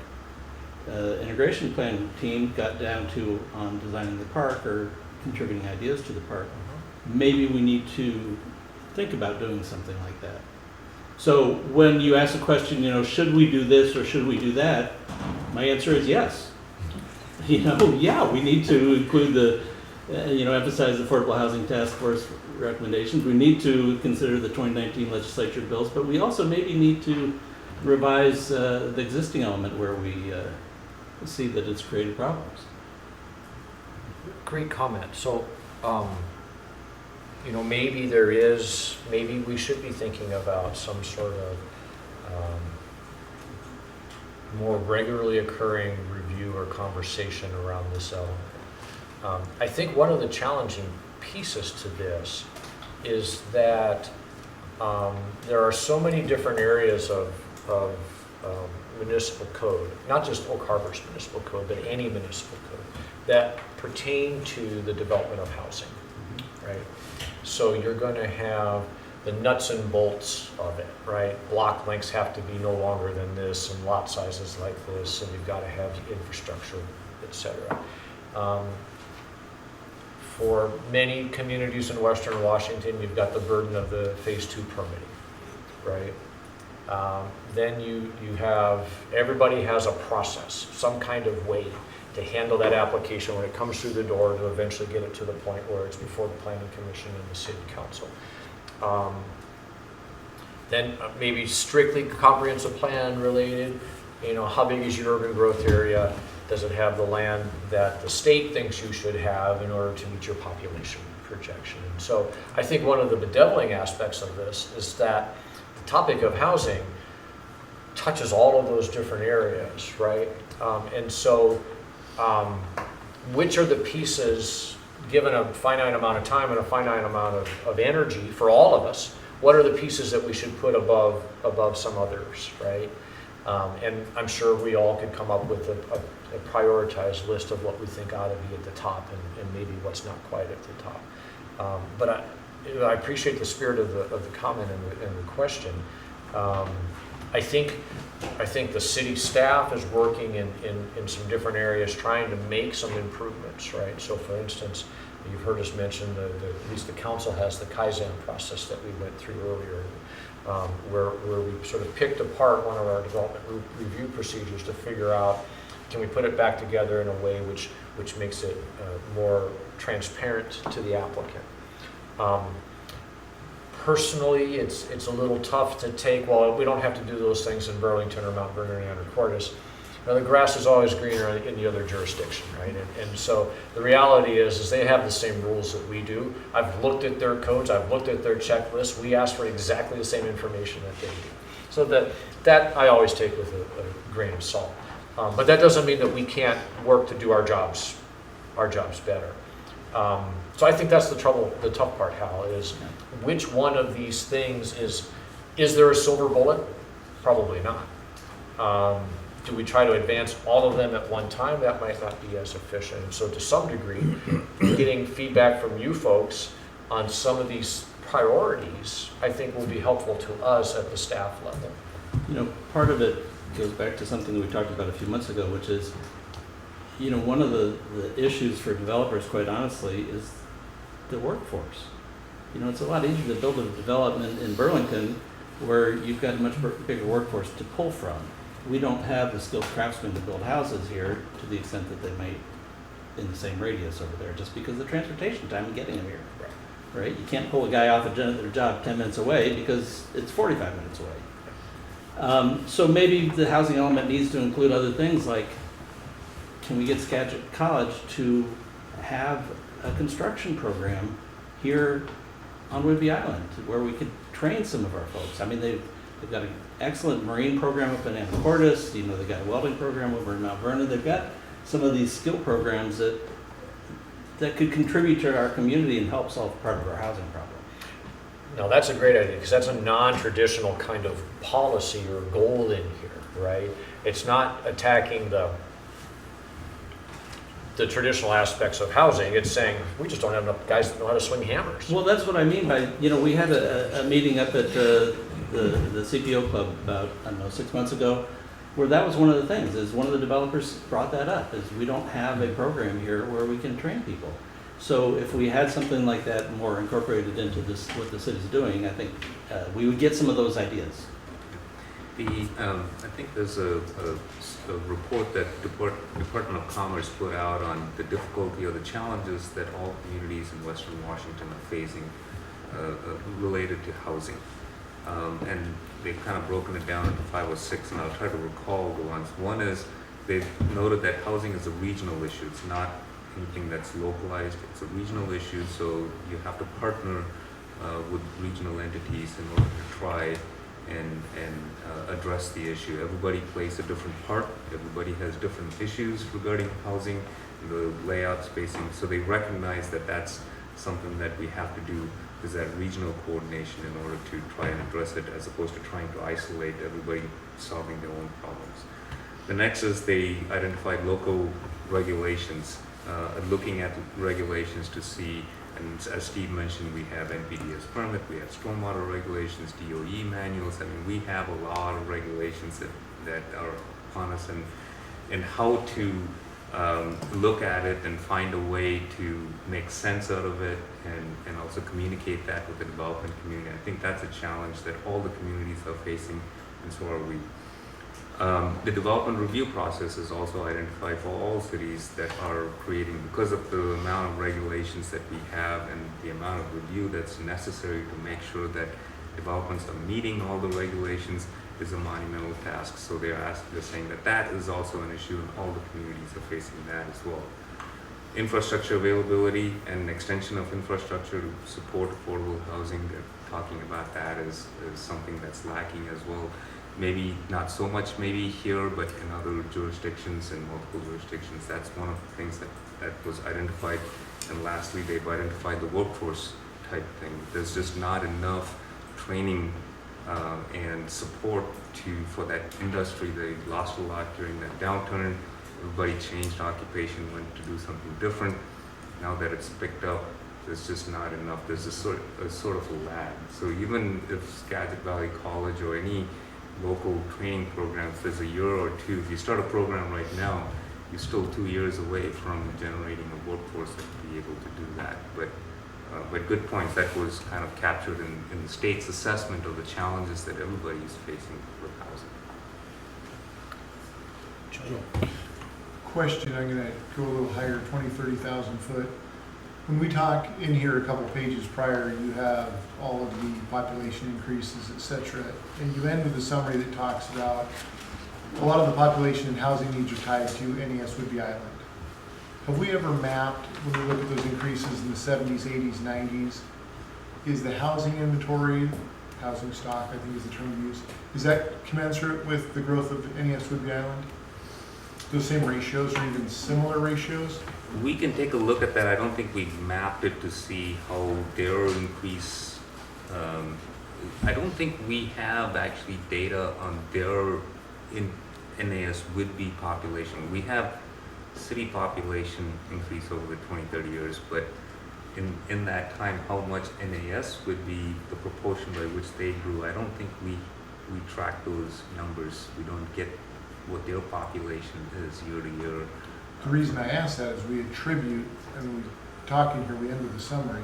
integration plan team got down to on designing the park or contributing ideas to the park. Maybe we need to think about doing something like that. So when you ask the question, should we do this or should we do that? My answer is yes. Yeah, we need to include the, emphasize the Affordable Housing Task Force recommendations. We need to consider the 2019 legislature bills, but we also maybe need to revise the existing element where we see that it's created problems. Great comment. So, maybe we should be thinking about some sort of more regularly occurring review or conversation around this element. I think one of the challenging pieces to this is that there are so many different areas of municipal code, not just Oak Harbor's municipal code, but any municipal code, that pertain to the development of housing, right? So you're going to have the nuts and bolts of it, right? Block lengths have to be no longer than this, and lot sizes like this, and you've got to have infrastructure, etc. For many communities in Western Washington, you've got the burden of the Phase 2 permitting, right? Then you have, everybody has a process, some kind of way to handle that application when it comes through the door to eventually get it to the point where it's before the Planning Commission and the City Council. Then maybe strictly comprehensive plan related, how big is your urban growth area? Does it have the land that the state thinks you should have in order to meet your population projection? And so I think one of the bedeviling aspects of this is that the topic of housing touches all of those different areas, right? And so which are the pieces, given a finite amount of time and a finite amount of energy for all of us, what are the pieces that we should put above some others, right? And I'm sure we all could come up with a prioritized list of what we think ought to be at the top and maybe what's not quite at the top. But I appreciate the spirit of the comment and the question. I think the city staff is working in some different areas trying to make some improvements, right? So for instance, you've heard us mention at least the council has the Kaizen process that we went through earlier, where we sort of picked apart one of our development review procedures to figure out, can we put it back together in a way which makes it more transparent to the applicant. Personally, it's a little tough to take, well, we don't have to do those things in Burlington or Mount Vernon or Anacortes. Now, the grass is always greener in the other jurisdiction, right? And so the reality is they have the same rules that we do. I've looked at their codes, I've looked at their checklists. We ask for exactly the same information that they do. So that I always take with a grain of salt. But that doesn't mean that we can't work to do our jobs better. So I think that's the tough part, Hal, is which one of these things is there a silver bullet? Probably not. Do we try to advance all of them at one time? That might not be as efficient. So to some degree, getting feedback from you folks on some of these priorities, I think will be helpful to us at the staff level. You know, part of it goes back to something that we talked about a few months ago, which is, you know, one of the issues for developers, quite honestly, is the workforce. You know, it's a lot easier to build a development in Burlington where you've got a much bigger workforce to pull from. We don't have the skilled craftsmen to build houses here to the extent that they might in the same radius over there, just because of the transportation time of getting them here. Right? You can't pull a guy off their job 10 minutes away because it's 45 minutes away. So maybe the housing element needs to include other things like, can we get Skagit College to have a construction program here on Whidbey Island where we could train some of our folks? I mean, they've got an excellent marine program up in Anacortes. You know, they've got a welding program over in Mount Vernon. They've got some of these skill programs that could contribute to our community and help solve part of our housing problem. No, that's a great idea, because that's a non-traditional kind of policy or goal in here, right? It's not attacking the traditional aspects of housing. It's saying, we just don't have enough guys that know how to swing hammers. Well, that's what I mean by, you know, we had a meeting up at the CPO Club about, I don't know, 6 months ago, where that was one of the things, is one of the developers brought that up, is we don't have a program here where we can train people. So if we had something like that more incorporated into this, what the city's doing, I think we would get some of those ideas. I think there's a report that Department of Commerce put out on the difficulty or the challenges that all communities in Western Washington are facing related to housing. And they've kind of broken it down into 5 or 6, and I'll try to recall the ones. One is they've noted that housing is a regional issue. It's not anything that's localized. It's a regional issue, so you have to partner with regional entities in order to try and address the issue. Everybody plays a different part. Everybody has different issues regarding housing, the layout, spacing. So they recognize that that's something that we have to do, is that regional coordination in order to try and address it, as opposed to trying to isolate everybody solving their own problems. The next is they identified local regulations, looking at regulations to see, and as Steve mentioned, we have NPDES permit, we have stormwater regulations, DOE manuals. I mean, we have a lot of regulations that are upon us, and how to look at it and find a way to make sense out of it, and also communicate that with the development community. I think that's a challenge that all the communities are facing, and so are we. The development review process is also identified for all cities that are creating, because of the amount of regulations that we have and the amount of review that's necessary to make sure that developments are meeting all the regulations, is a monumental task. So they're saying that is also an issue, and all the communities are facing that as well. Infrastructure availability and extension of infrastructure to support affordable housing, they're talking about that as something that's lacking as well. Maybe not so much maybe here, but in other jurisdictions and multiple jurisdictions. That's one of the things that was identified. And lastly, they've identified the workforce type thing. There's just not enough training and support for that industry. They lost a lot during that downturn. Everybody changed occupation, went to do something different. Now that it's picked up, there's just not enough. There's a sort of a lag. So even if Skagit Valley College or any local training programs, there's a year or two. If you start a program right now, you're still 2 years away from generating a workforce that will be able to do that. But good points. That was kind of captured in the state's assessment of the challenges that everybody is facing with housing. Question, I'm gonna go a little higher, 20, 30,000 foot. When we talk in here a couple pages prior, you have all of the population increases, et cetera, and you end with a summary that talks about a lot of the population and housing needs are tied to NES Whidbey Island. Have we ever mapped, when we look at those increases in the 70s, 80s, 90s, is the housing inventory, housing stock, I think is the term used, is that commensurate with the growth of NES Whidbey Island? Those same ratios or even similar ratios? We can take a look at that. I don't think we've mapped it to see how their increase. I don't think we have actually data on their NAS Whidbey population. We have city population increase over the 20, 30 years, but in that time, how much NAS would be the proportion by which they grew, I don't think we track those numbers. We don't get what their population is year to year. The reason I ask that is we attribute, and we're talking here, we end with a summary.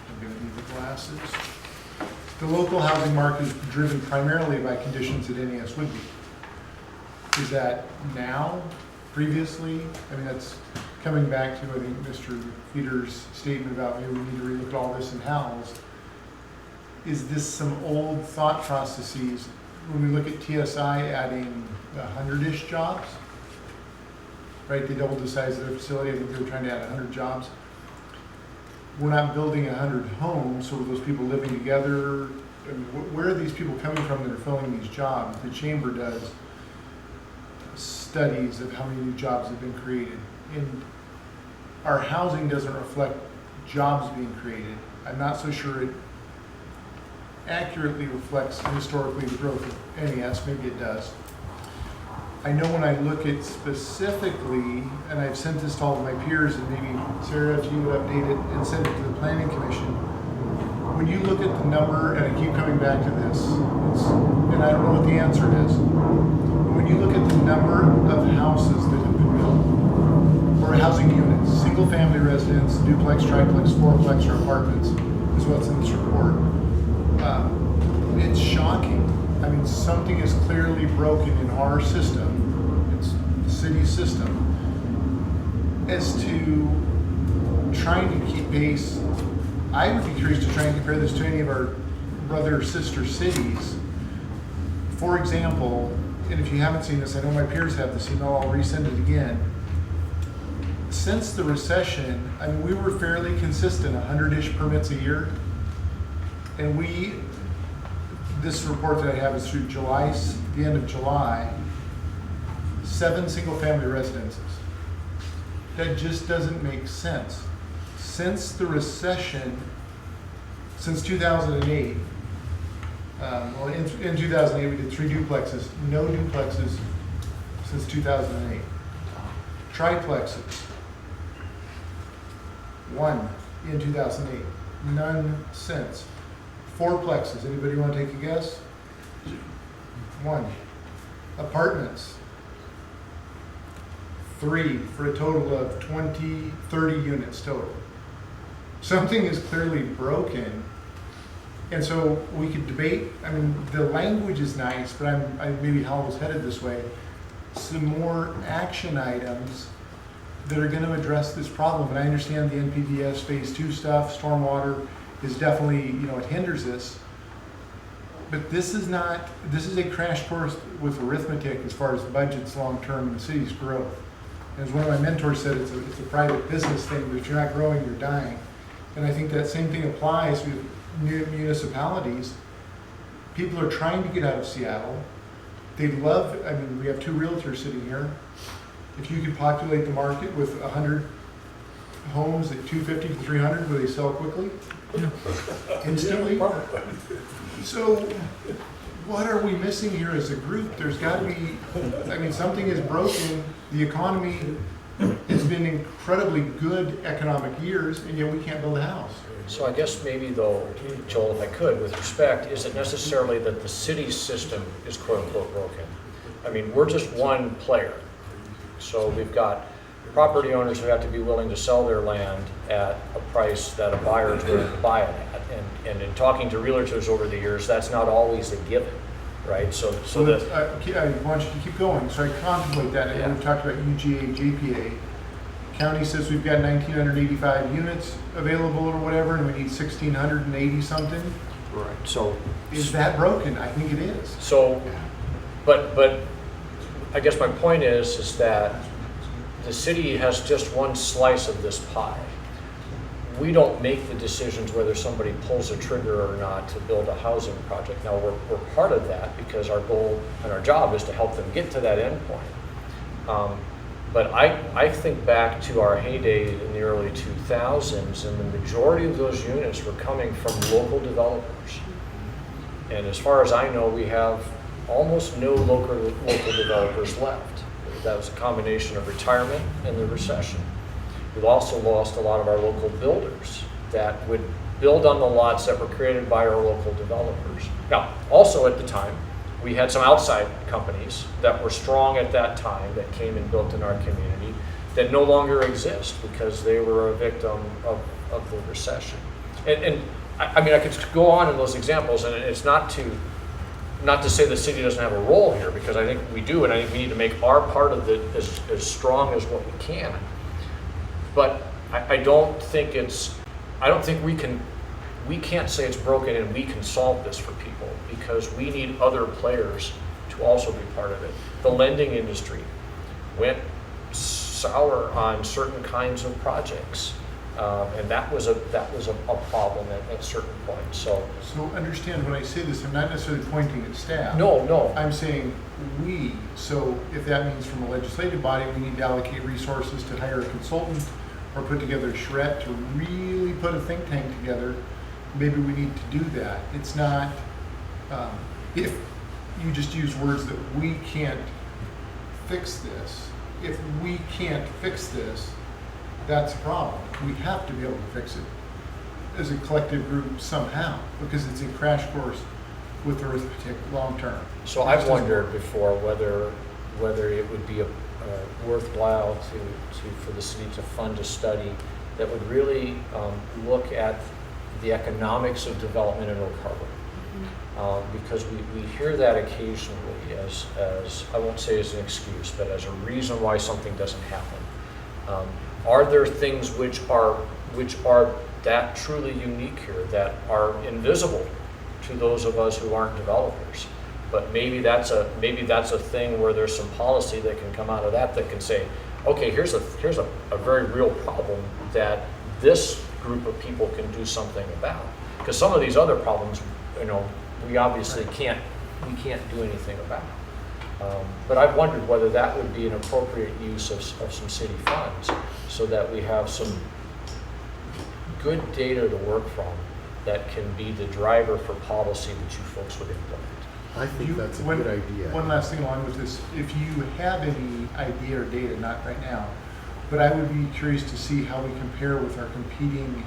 I'm gonna need the glasses. The local housing market is driven primarily by conditions at NES Whidbey. Is that now, previously? I mean, that's coming back to, I think, Mr. Peter's statement about maybe we need to relook at all this in Howells. Is this some old thought processes? When we look at TSI adding 100-ish jobs, right? They doubled the size of their facility. I think they were trying to add 100 jobs. We're not building 100 homes, so are those people living together? I mean, where are these people coming from that are filling these jobs? The chamber does studies of how many new jobs have been created. And our housing doesn't reflect jobs being created. I'm not so sure it accurately reflects historically the growth of NES. Maybe it does. I know when I look at specifically, and I've sent this to all of my peers, and maybe Sarah, if you would update it and send it to the Planning Commission. When you look at the number, and I keep coming back to this, and I don't know what the answer is, but when you look at the number of houses that have been built, or housing units, single family residence, duplex, triplex, fourplex, or apartments, is what's in this report. It's shocking. I mean, something is clearly broken in our system, it's the city system, as to trying to keep pace. I would be curious to try and compare this to any of our brother or sister cities. For example, and if you haven't seen this, I know my peers have this email, I'll resend it again. Since the recession, I mean, we were fairly consistent, 100-ish permits a year. And this report that I have is through July, the end of July, 7 single-family residences. That just doesn't make sense. Since the recession, since 2008, well, in 2008 we did 3 duplexes, no duplexes since 2008. Triplexes, 1 in 2008, none since. Fourplexes, anybody want to take a guess? 1. Apartments, 3, for a total of 30 units total. Something is clearly broken. And so we could debate, I mean, the language is nice, but I maybe Howell's headed this way. Some more action items that are going to address this problem. And I understand the NPDS phase 2 stuff, stormwater is definitely, it hinders this. But this is a crash course with arithmetic as far as budgets long-term and the city's growth. As one of my mentors said, it's a private business thing, but if you're not growing, you're dying. And I think that same thing applies with municipalities. People are trying to get out of Seattle. They love, I mean, we have 2 realtors sitting here. If you could populate the market with 100 homes at 250 to 300 where they sell quickly? Instantly? So what are we missing here as a group? There's got to be, I mean, something is broken. The economy has been incredibly good economic years, and yet we can't build a house. So I guess maybe though, Joel, if I could, with respect, is it necessarily that the city's system is quote unquote broken? I mean, we're just one player. So we've got property owners who have to be willing to sell their land at a price that a buyer is willing to buy it at. And in talking to realtors over the years, that's not always a given, right? So that, I want you to keep going, so I contemplate that. And we've talked about UGA, JPA. County says we've got 1,985 units available or whatever, and we need 1,680 something. right. So Is that broken? I think it is. So, but I guess my point is that the city has just one slice of this pie. We don't make the decisions whether somebody pulls a trigger or not to build a housing project. Now, we're part of that because our goal and our job is to help them get to that end point. But I think back to our heyday in the early 2000s, and the majority of those units were coming from local developers. And as far as I know, we have almost no local developers left. That was a combination of retirement and the recession. We've also lost a lot of our local builders that would build on the lots that were created by our local developers. Now, also at the time, we had some outside companies that were strong at that time that came and built in our community that no longer exist because they were a victim of the recession. And I mean, I could go on in those examples, and it's not to say the city doesn't have a role here, because I think we do, and I think we need to make our part of it as strong as what we can. But I don't think we can't say it's broken and we can solve this for people, because we need other players to also be part of it. The lending industry went sour on certain kinds of projects, and that was a problem at certain points. So understand when I say this, I'm not necessarily pointing at staff. no, I'm saying we. So if that means from a legislative body, we need to allocate resources to hire a consultant or put together a charrette to really put a think tank together, maybe we need to do that. It's not, if you just use words that we can't fix this, if we can't fix this, that's a problem. We have to be able to fix it as a collective group somehow, because it's a crash course with arithmetic long term. So I've wondered before whether it would be worthwhile for the city to fund a study that would really look at the economics of development in Oak Harbor. Because we hear that occasionally as I won't say as an excuse, but as a reason why something doesn't happen. Are there things which are that truly unique here, that are invisible to those of us who aren't developers? But maybe that's a thing where there's some policy that can come out of that can say, okay, here's a very real problem that this group of people can do something about. Because some of these other problems, we obviously can't do anything about. But I've wondered whether that would be an appropriate use of some city funds, so that we have some good data to work from that can be the driver for policy that you folks would implement. I think that's a good idea. One last thing along with this, if you have any idea or data, not right now, but I would be curious to see how we compare with our competing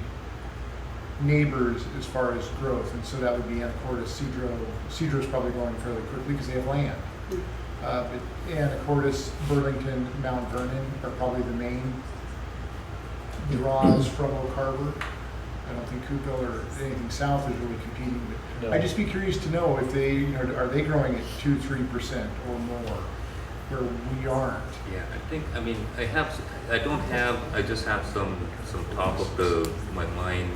neighbors as far as growth. And so that would be Anacortes, Cedro. Cedro's probably growing fairly quickly because they have land. But Anacortes, Burlington, Mount Vernon are probably the main draws from Oak Harbor. I don't think Coupeville or anything south is really competing. But No. I'd just be curious to know if they, are they growing at 2-3% or more, where we aren't. Yeah, I just have some top of my mind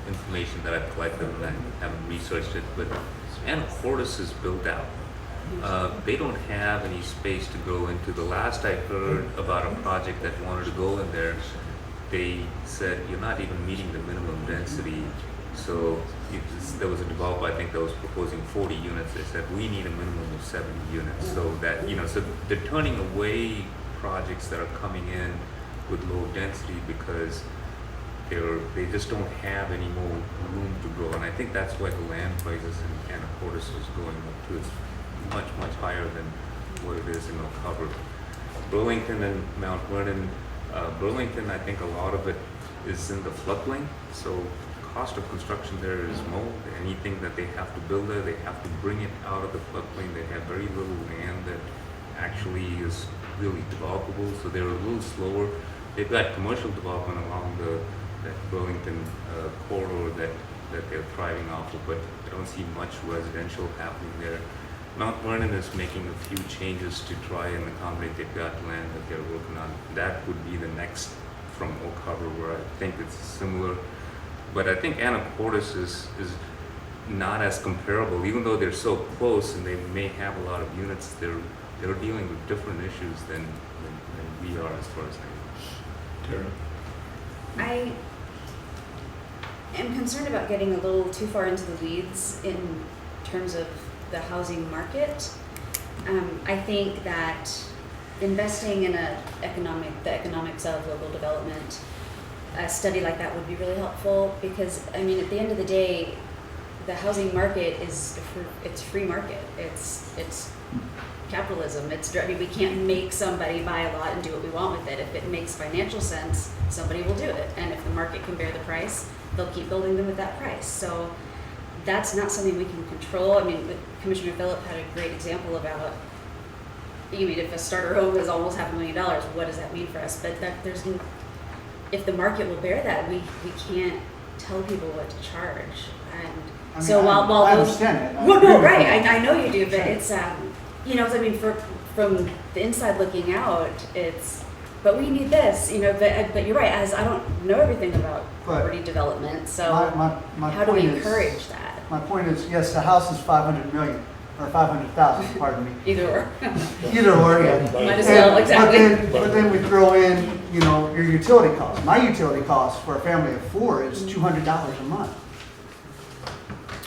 information that I've collected, and I haven't researched it, but Anacortes is built out. They don't have any space to go into. The last I heard about a project that wanted to go in there, they said you're not even meeting the minimum density. So there was a developer, I think, that was proposing 40 units. They said we need a minimum of 70 units. So that so they're turning away projects that are coming in with low density because they just don't have any more room to grow. And I think that's why the land prices in Anacortes is going up to, it's much, much higher than what it is in Oak Harbor. Burlington and Mount Vernon, Burlington, I think a lot of it is in the floodplain, so cost of construction there is low. Anything that they have to build there, they have to bring it out of the floodplain. They have very little land that actually is really developable, so they're a little slower. They've got commercial development along that Burlington corridor that they're thriving off of, but I don't see much residential happening there. Mount Vernon is making a few changes to try and accommodate. They've got land that they're working on. That would be the next from Oak Harbor, where I think it's similar. But I think Anacortes is not as comparable, even though they're so close and they may have a lot of units. They're dealing with different issues than we are, as far as I know. Tara? I am concerned about getting a little too far into the weeds in terms of the housing market. I think that investing in the economics of local development, a study like that would be really helpful, because I mean, at the end of the day, the housing market it's free market. It's capitalism. I mean, we can't make somebody buy a lot and do what we want with it. If it makes financial sense, somebody will do it. And if the market can bear the price, they'll keep building them at that price. So that's not something we can control. I mean, Commissioner Phillip had a great example about, you mean, if a starter home is almost $500,000, what does that mean for us? But if the market will bear that, we can't tell people what to charge. And I mean, so while I those, understand it. well, no, right, I know you do, but it's you know, I mean, from the inside looking out, but we need this, you know, but you're right, as I don't know everything about property development, so My how do we point is- encourage that? My point is, yes, the house is 500 million, or 500,000, pardon me. Either or. Either or, yeah. Might as well, exactly. But then we throw in, you know, your utility costs. My utility cost for a family of four is $200 a month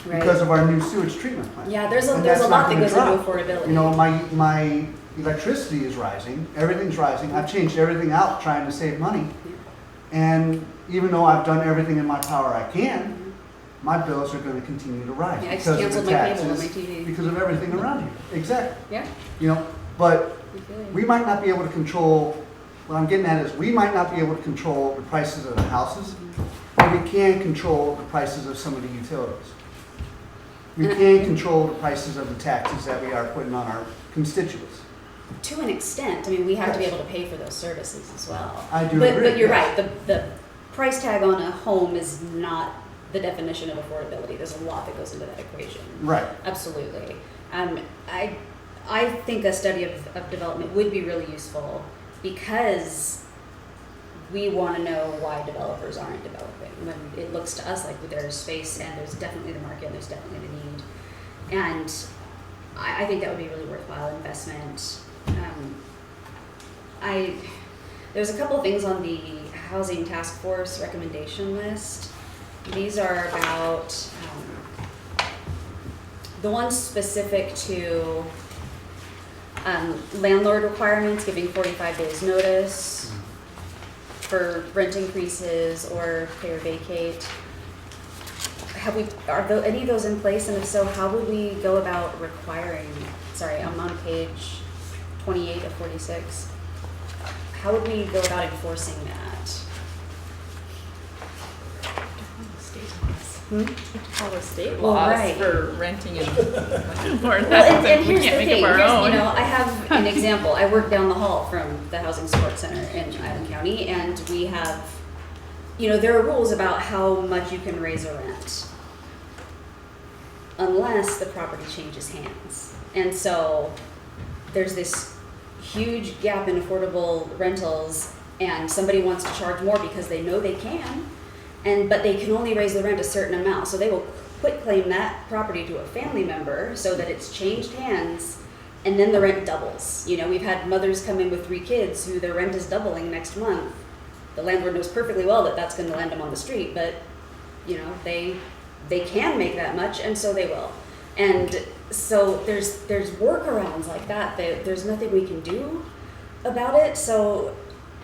because of our new sewage treatment plant. Yeah, there's And a that's lot not that gonna goes into drop. affordability. You know, my electricity is rising, everything's rising. I've changed everything out trying to save money. And even though I've done everything in my power I can, my bills are gonna continue to rise Yeah, I just because of canceled the my cable and my taxes, TV. because of everything around here. Exactly. Yeah. You know, but I feel you. we might not be able to control, what I'm getting at is, we might not be able to control the prices of the houses, but we can control the prices of some of the utilities. We can control the prices of the taxes that we are putting on our constituents. To an extent, I mean, we have to be Yes. able to pay for those services as well. I do But agree, you're yes. right, the price tag on a home is not the definition of affordability. There's a lot that goes into that equation. Right. Absolutely. I think a study of development would be really useful, because we want to know why developers aren't developing. When it looks to us like there's space and there's definitely the market and there's definitely the need. And I think that would be a really worthwhile investment. There's a couple of things on the Housing Task Force recommendation list. These are about the ones specific to landlord requirements, giving 45 days notice for rent increases or pay or vacate. Are any of those in place? And if so, how would we go about requiring, sorry, I'm on page 28 of 46. How would we go about enforcing that? Follow state Well, laws right. for renting and landlord. Well, That's and we here's can't the make thing, up our own. you know, I have an example. I work down the hall from the Housing Support Center in Island County, and we have, you know, there are rules about how much you can raise a rent unless the property changes hands. And so there's this huge gap in affordable rentals, and somebody wants to charge more because they know they can, but they can only raise the rent a certain amount. So they will quit claim that property to a family member so that it's changed hands, and then the rent doubles. You know, we've had mothers come in with 3 kids who their rent is doubling next month. The landlord knows perfectly well that that's going to land them on the street, but you know, they can make that much, and so they will. And so there's workarounds like that. There's nothing we can do about it. So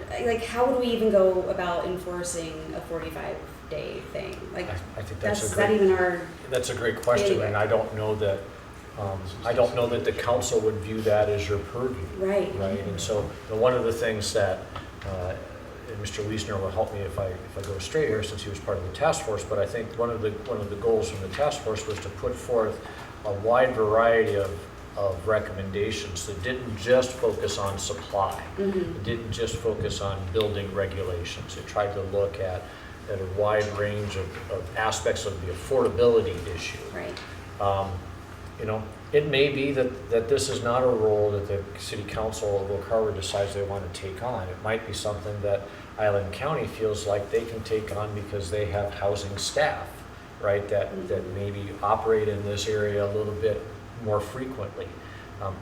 like, how would we even go about enforcing a 45-day thing? Like, I think is that even our, that's a great question, Anyway. and I don't know that, the council would view that as your purview. right? Right, and so, one of the things that, and Mr. Leesner will help me if I go straight here, since he was part of the task force, but I think one of the goals from the task force was to put forth a wide variety of recommendations that didn't just focus on supply. It didn't just focus on building regulations. It tried to look at a wide range of aspects of the affordability issue. Right. You know, it may be that this is not a role that the city council of Oak Harbor decides they want to take on. It might be something that Island County feels like they can take on because they have housing staff, right, that maybe operate in this area a little bit more frequently.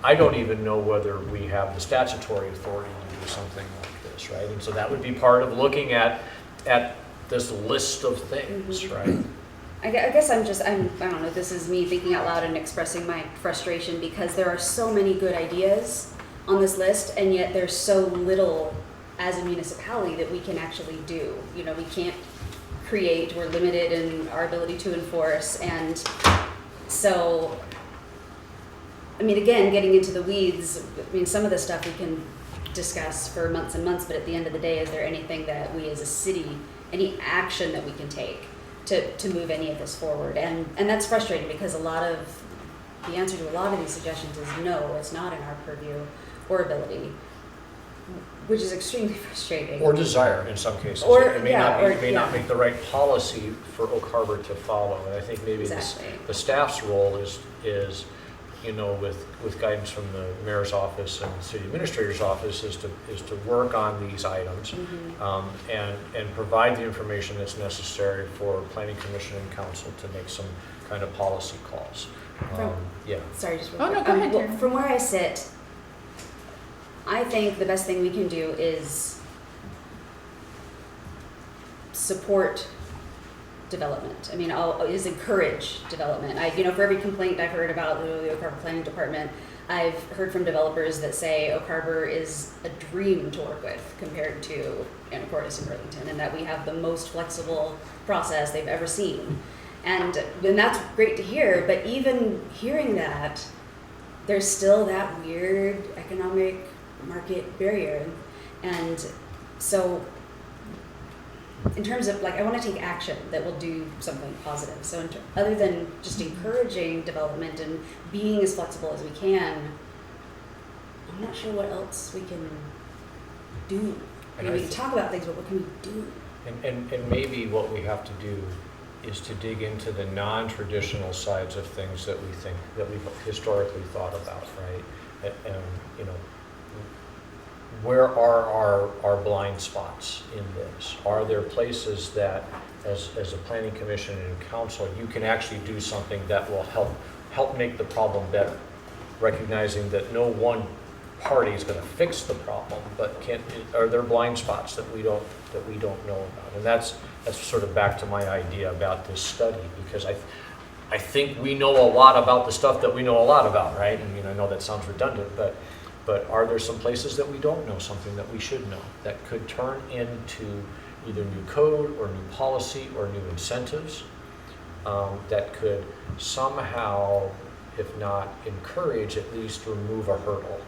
I don't even know whether we have the statutory authority to do something like this, right? And so that would be part of looking at this list of things, right? I guess I don't know, this is me thinking out loud and expressing my frustration because there are so many good ideas on this list, and yet there's so little as a municipality that we can actually do. You know, we can't create, we're limited in our ability to enforce, and so, I mean, again, getting into the weeds, I mean, some of the stuff we can discuss for months and months, but at the end of the day, is there anything that we as a city, any action that we can take to move any of this forward? And that's frustrating because the answer to a lot of these suggestions is no, it's not in our purview or ability, which is extremely frustrating. Or desire in some cases. Or- It may yeah, not or- be, it may not make the right policy for Oak Harbor to follow. And I think maybe Exactly. the staff's role is, you know, with guidance from the mayor's office and the city administrator's office is to work on these items and provide the information that's necessary for planning commission and council to make some kind of policy calls. Yeah. Sorry, just real Oh, no, quick. go ahead, Well, Taryn. from where I sit, I think the best thing we can do is support development. I mean, is encourage development. For every complaint I've heard about the Oak Harbor Planning Department, I've heard from developers that say Oak Harbor is a dream to work with compared to Anacortes and Burlington, and that we have the most flexible process they've ever seen. And that's great to hear, but even hearing that, there's still that weird economic market barrier. And so in terms of, like, I want to take action that will do something positive. So other than just encouraging development and being as flexible as we can, I'm not sure what else we can do. I mean, we can talk about things, but what can we do? And maybe what we have to do is to dig into the non-traditional sides of things that we've historically thought about, right? And you know, where are our blind spots in this? Are there places that, as a planning commission and council, you can actually do something that will help make the problem better, recognizing that no one party is going to fix the problem, but are there blind spots that we don't know about? And that's sort of back to my idea about this study, because I think we know a lot about the stuff that we know a lot about, right? I mean, I know that sounds redundant, but are there some places that we don't know something that we should know that could turn into either new code or new policy or new incentives that could somehow, if not encourage, at least remove a hurdle?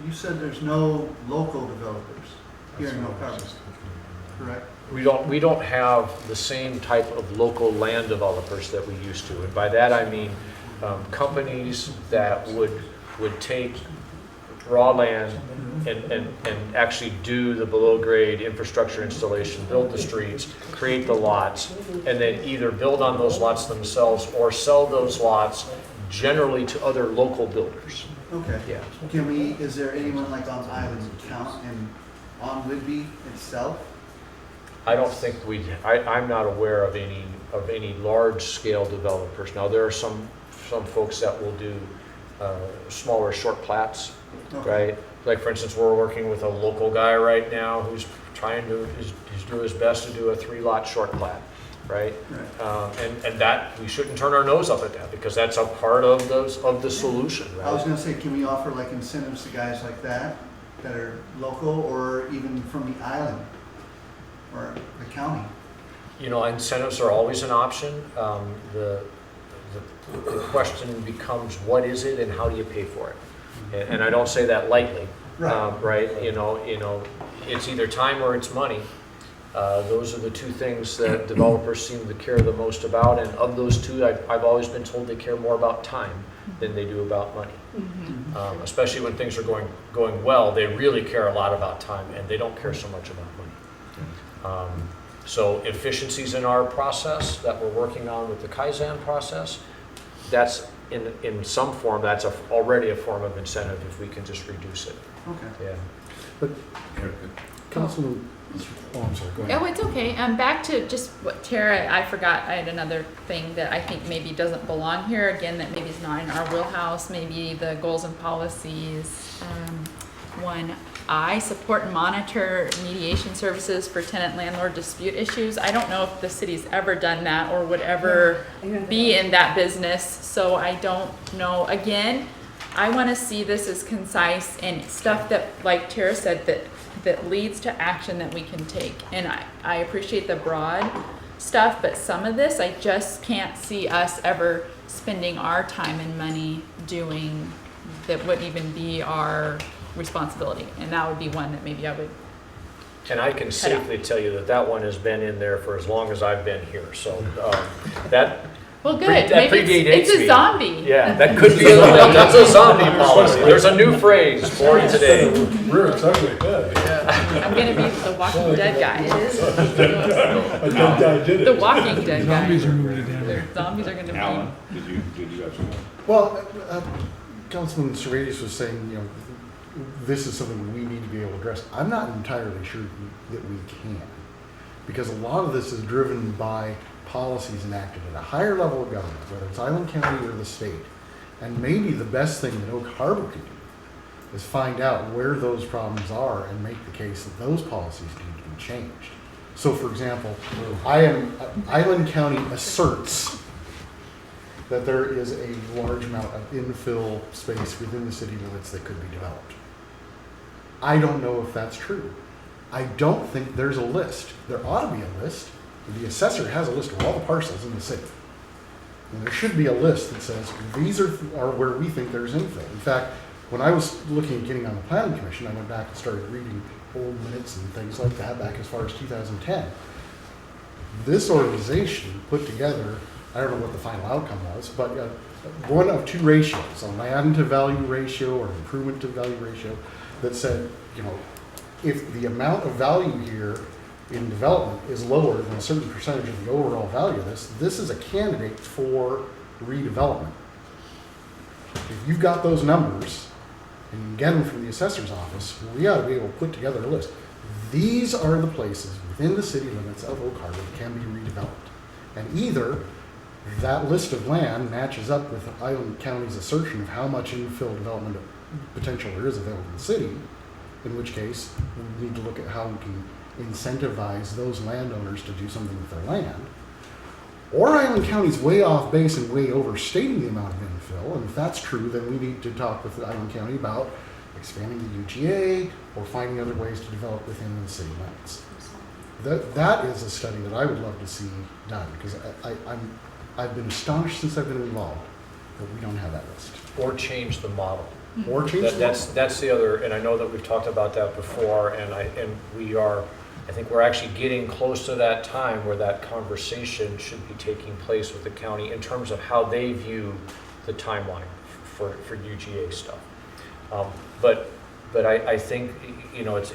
You said there's no local developers here in Oak Harbor, correct? We don't have the same type of local land developers that we used to, and by that I mean companies that would take raw land and actually do the below grade infrastructure installation, build the streets, create the lots, and then either build on those lots themselves or sell those lots generally to other local builders. Okay. Yeah. Is there anyone like on Island Count and on Whidbey itself? I don't think I'm not aware of any large scale developers. Now there are some folks that will do smaller short plats, right? Like for instance, we're working with a local guy right now who's he's doing his best to do a 3-lot short plat, right? And that we shouldn't turn our nose up at that, because that's a part of the solution, right? I was gonna say, can we offer like incentives to guys like that? that are local or even from the island or the county? You know, incentives are always an option. The question becomes, what is it and how do you pay for it? And I don't say that lightly, right? You know, it's either time or it's money. Those are the two things that developers seem to care the most about, and of those two, I've always been told they care more about time than they do about money. Especially when things are going well, they really care a lot about time, and they don't care so much about money. So efficiencies in our process that we're working on with the Kaizen process, that's in some form, that's already a form of incentive if we can just reduce it. Okay. Yeah. But Councilman, oh, I'm sorry, go ahead. Oh, it's okay. Back to just what Tara, I forgot, I had another thing that I think maybe doesn't belong here, again, that maybe is not in our wheelhouse, maybe the goals and policies. One, I support and monitor mediation services for tenant-landlord dispute issues. I don't know if the city's ever done that or would ever be in that business, so I don't know. Again, I want to see this as concise and stuff that, like Tara said, that leads to action that we can take. And I appreciate the broad stuff, but some of this, I just can't see us ever spending our time and money doing that wouldn't even be our responsibility. And that would be one that maybe I would. And I can safely tell you that one has been in there for as long as I've been here. So that. Well, good. That Maybe predates it's a me. zombie. Yeah, that could be that's a zombie policy. There's a new phrase born today. Rear its ugly head. I'm gonna be the Walking Dead guy. A dead guy did it. The Walking Dead guy. Zombies are moving to Denver. Zombies are gonna Alan, did you have something? Well, Councilman Servatius was saying, you know, this is something we need to be able to address. I'm not entirely sure that we can, because a lot of this is driven by policies enacted at a higher level of government, whether it's Island County or the state. And maybe the best thing that Oak Harbor can do is find out where those problems are and make the case that those policies need to be changed. So, for example, Island County asserts that there is a large amount of infill space within the city limits that could be developed. I don't know if that's true. I don't think there's a list. There ought to be a list. The assessor has a list of all the parcels in the city. And there should be a list that says, these are where we think there's infill. In fact, when I was looking at getting on the planning commission, I went back and started reading old minutes and things like that back as far as 2010. This organization put together, I don't know what the final outcome was, but one of two ratios, a land to value ratio or improvement to value ratio, that said, you know, if the amount of value here in development is lower than a certain percentage of the overall value of this is a candidate for redevelopment. If you've got those numbers and you get them from the assessor's office, we ought to be able to put together a list. These are the places within the city limits of Oak Harbor that can be redeveloped. And either that list of land matches up with Island County's assertion of how much infill development potential there is available in the city, in which case we need to look at how we can incentivize those landowners to do something with their land. Or Island County's way off base and way overstating the amount of infill, and if that's true, then we need to talk with Island County about expanding the UGA or finding other ways to develop within the city limits. That is a study that I would love to see done, because I've been astonished since I've been involved that we don't have that list. Or change the model. Or change the model. That's the other, and I know that we've talked about that before, and I think we're actually getting close to that time where that conversation should be taking place with the county in terms of how they view the timeline for UGA stuff. But I think, you know, it's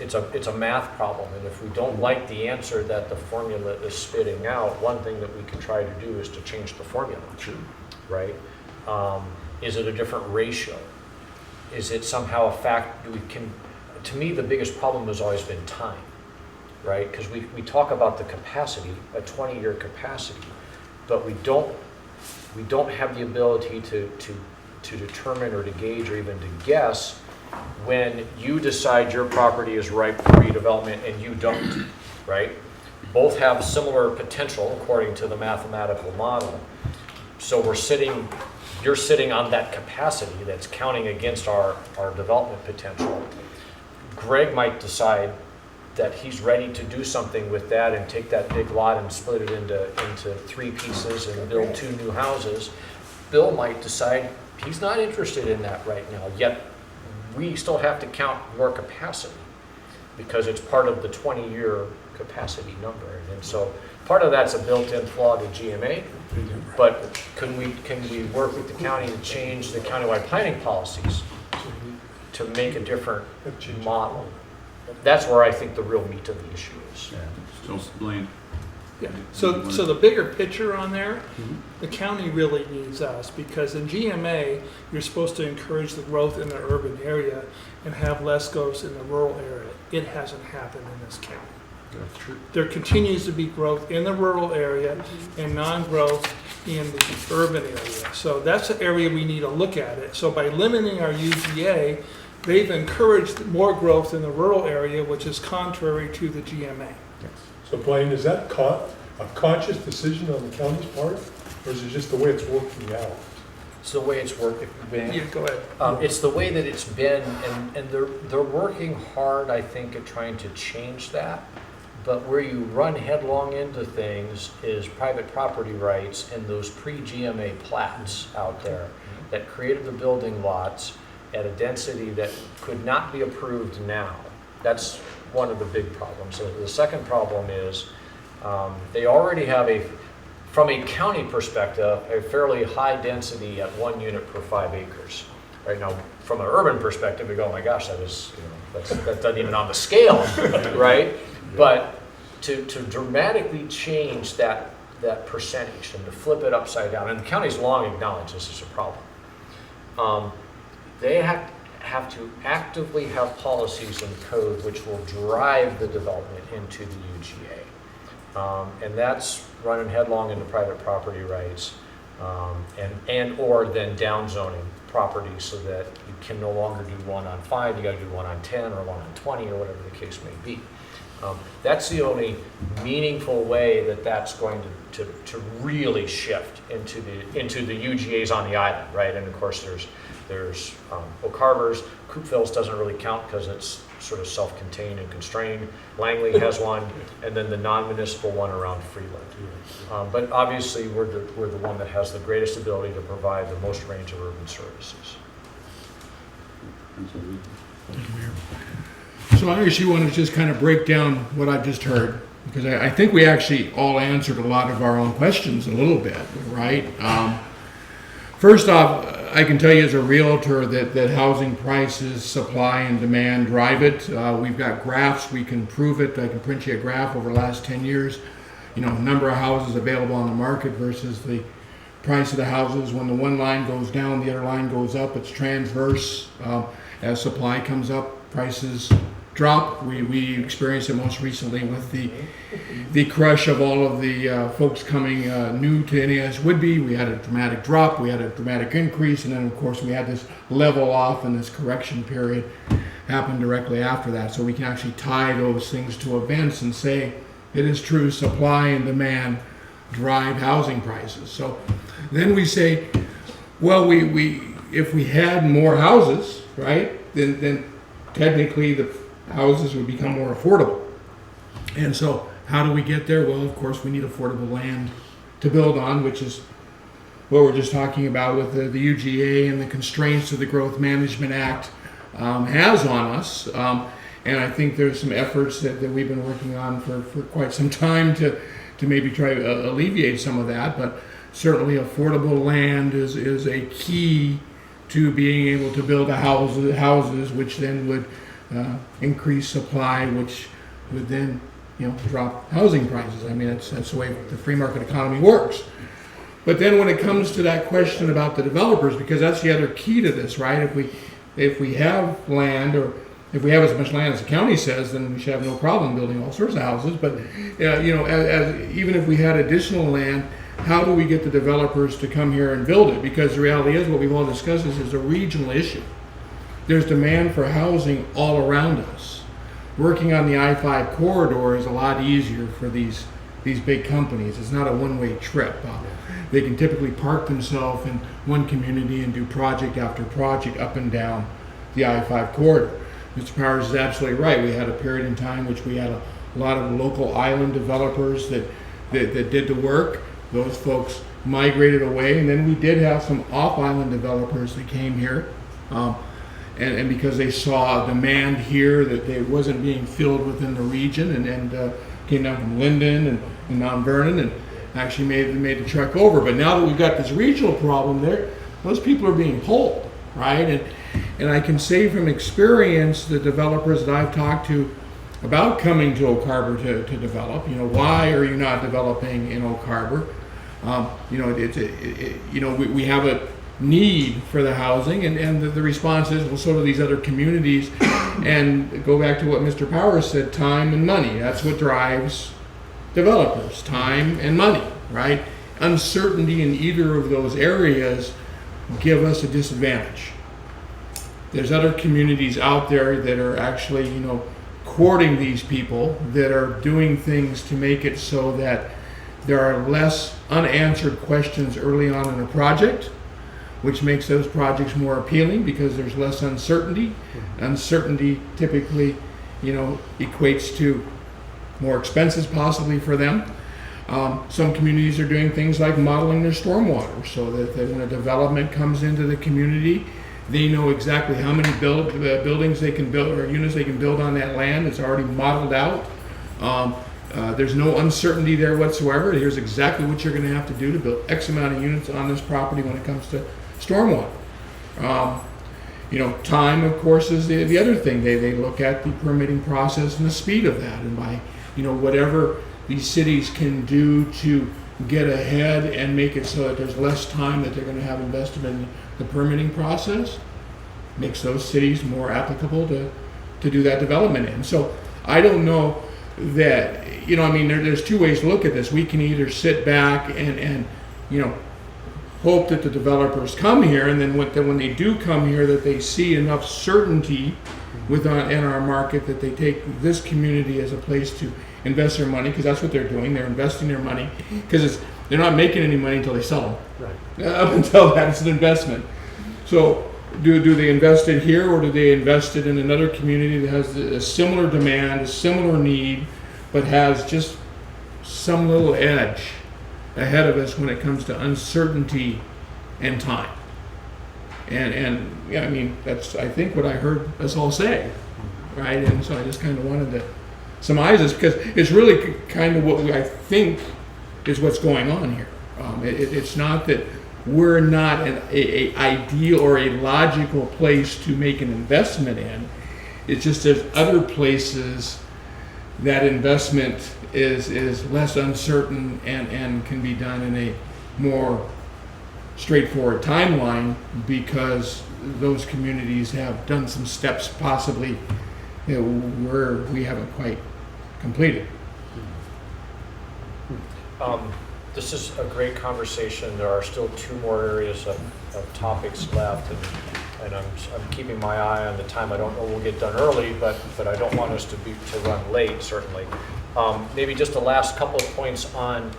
a math problem, and if we don't like the answer that the formula is spitting out, one thing that we can try to do is to change the formula. Sure. Right? Is it a different ratio? Is it somehow a fact to me, the biggest problem has always been time, right? Because we talk about the capacity, a 20-year capacity, but we don't have the ability to determine or to gauge or even to guess when you decide your property is ripe for redevelopment and you don't, right? Both have similar potential according to the mathematical model. So you're sitting on that capacity that's counting against our development potential. Greg might decide that he's ready to do something with that and take that big lot and split it into 3 pieces and build 2 new houses. Bill might decide he's not interested in that right now, yet we still have to count more capacity because it's part of the 20-year capacity number. And so part of that's a built-in flaw to GMA, but can we work with the county to change the countywide planning policies to make a different model? That's where I think the real meat of the issue is. So, Blaine. Yeah. So the bigger picture on there, the county really needs us, because in GMA, you're supposed to encourage the growth in the urban area and have less growth in the rural area. It hasn't happened in this county. That's true. There continues to be growth in the rural area and non-growth in the urban area. So that's the area we need to look at it. So by limiting our UGA, they've encouraged more growth in the rural area, which is contrary to the GMA. So Blaine, is that a conscious decision on the county's part, or is it just the way it's working out? It's the way it's working. Yeah, go ahead. It's the way that it's been, and they're working hard, I think, at trying to change that. But where you run headlong into things is private property rights and those pre-GMA plats out there that created the building lots at a density that could not be approved now. That's one of the big problems. So the second problem is they already have from a county perspective, a fairly high density at 1 unit per 5 acres. Right now, from an urban perspective, we go, oh my gosh, that is, that doesn't even on the scale, right? But to dramatically change that percentage and to flip it upside down, and the county's long acknowledged this is a problem. They have to actively have policies and code which will drive the development into the UGA. And that's running headlong into private property rights and or then down zoning properties so that you can no longer do 1 on 5, you got to do 1 on 10 or 1 on 20 or whatever the case may be. That's the only meaningful way that that's going to really shift into the UGAs on the island, right? And of course there's Oak Harbors. Coopville's doesn't really count because it's sort of self-contained and constrained. Langley has one, and then the non-municipal one around Freeland. But obviously we're the one that has the greatest ability to provide the most range of urban services. So I actually want to just kind of break down what I've just heard, because I think we actually all answered a lot of our own questions a little bit, right? First off, I can tell you as a realtor that housing prices, supply and demand drive it. We've got graphs, we can prove it. I can print you a graph over the last 10 years, number of houses available on the market versus the price of the houses. When the one line goes down, the other line goes up. It's transverse. As supply comes up, prices drop. We experienced it most recently with the crush of all of the folks coming new to NAS Woodby. We had a dramatic drop, we had a dramatic increase, and then of course we had this level off, and this correction period happened directly after that. So we can actually tie those things to events and say it is true, supply and demand drive housing prices. So then we say, well, if we had more houses, right, then technically the houses would become more affordable. And so how do we get there? Well, of course, we need affordable land to build on, which is what we're just talking about with the UGA and the constraints of the Growth Management Act has on us. And I think there's some efforts that we've been working on for quite some time to maybe try to alleviate some of that. But certainly affordable land is a key to being able to build houses, which then would increase supply, which would then drop housing prices. I mean, that's the way the free market economy works. But then when it comes to that question about the developers, because that's the other key to this, right? If we have land, or if we have as much land as the county says, then we should have no problem building all sorts of houses. But even if we had additional land, how do we get the developers to come here and build it? Because the reality is, what we've all discussed is a regional issue. There's demand for housing all around us. Working on the I-5 corridor is a lot easier for these big companies. It's not a one-way trip. They can typically park themselves in one community and do project after project up and down the I-5 corridor. Mr. Powers is absolutely right. We had a period in time which we had a lot of local island developers that did the work. Those folks migrated away, and then we did have some off-island developers that came here. And because they saw a demand here that they wasn't being filled within the region, and came down from Linden and Mount Vernon, and actually made the trek over. But now that we've got this regional problem there, those people are being pulled, right? And I can say from experience, the developers that I've talked to about coming to Oak Harbor to develop, why are you not developing in Oak Harbor? We have a need for the housing, and the response is, well, so do these other communities. And go back to what Mr. Powers said, time and money. That's what drives developers, time and money, right? Uncertainty in either of those areas give us a disadvantage. There's other communities out there that are actually, courting these people, that are doing things to make it so that there are less unanswered questions early on in a project, which makes those projects more appealing because there's less uncertainty. Uncertainty typically, equates to more expenses possibly for them. Some communities are doing things like modeling their stormwater so that when a development comes into the community, they know exactly how many buildings they can build or units they can build on that land. It's already modeled out. There's no uncertainty there whatsoever. Here's exactly what you're going to have to do to build X amount of units on this property when it comes to stormwater. Time, of course, is the other thing. They look at the permitting process and the speed of that, and by whatever these cities can do to get ahead and make it so that there's less time that they're going to have invested in the permitting process, makes those cities more applicable to do that development in. So I don't know that, there's two ways to look at this. We can either sit back and hope that the developers come here, and then when they do come here, that they see enough certainty in our market that they take this community as a place to invest their money, because that's what they're doing. They're investing their money because they're not making any money until they sell them. Right. Up until that, it's an investment. So do they invest it here, or do they invest it in another community that has a similar demand, a similar need, but has just some little edge ahead of us when it comes to uncertainty and time? And that's, I think, what I heard us all say, right? And so I just kind of wanted to surmise this, because it's really kind of what I think is what's going on here. It's not that we're not an ideal or a logical place to make an investment in. It's just there's other places that investment is less uncertain and can be done in a more straightforward timeline, because those communities have done some steps possibly where we haven't quite completed. This is a great conversation. There are still two more areas of topics left, and I'm keeping my eye on the time. I don't know we'll get done early, but I don't want us to run late, certainly. Maybe just the last couple of points on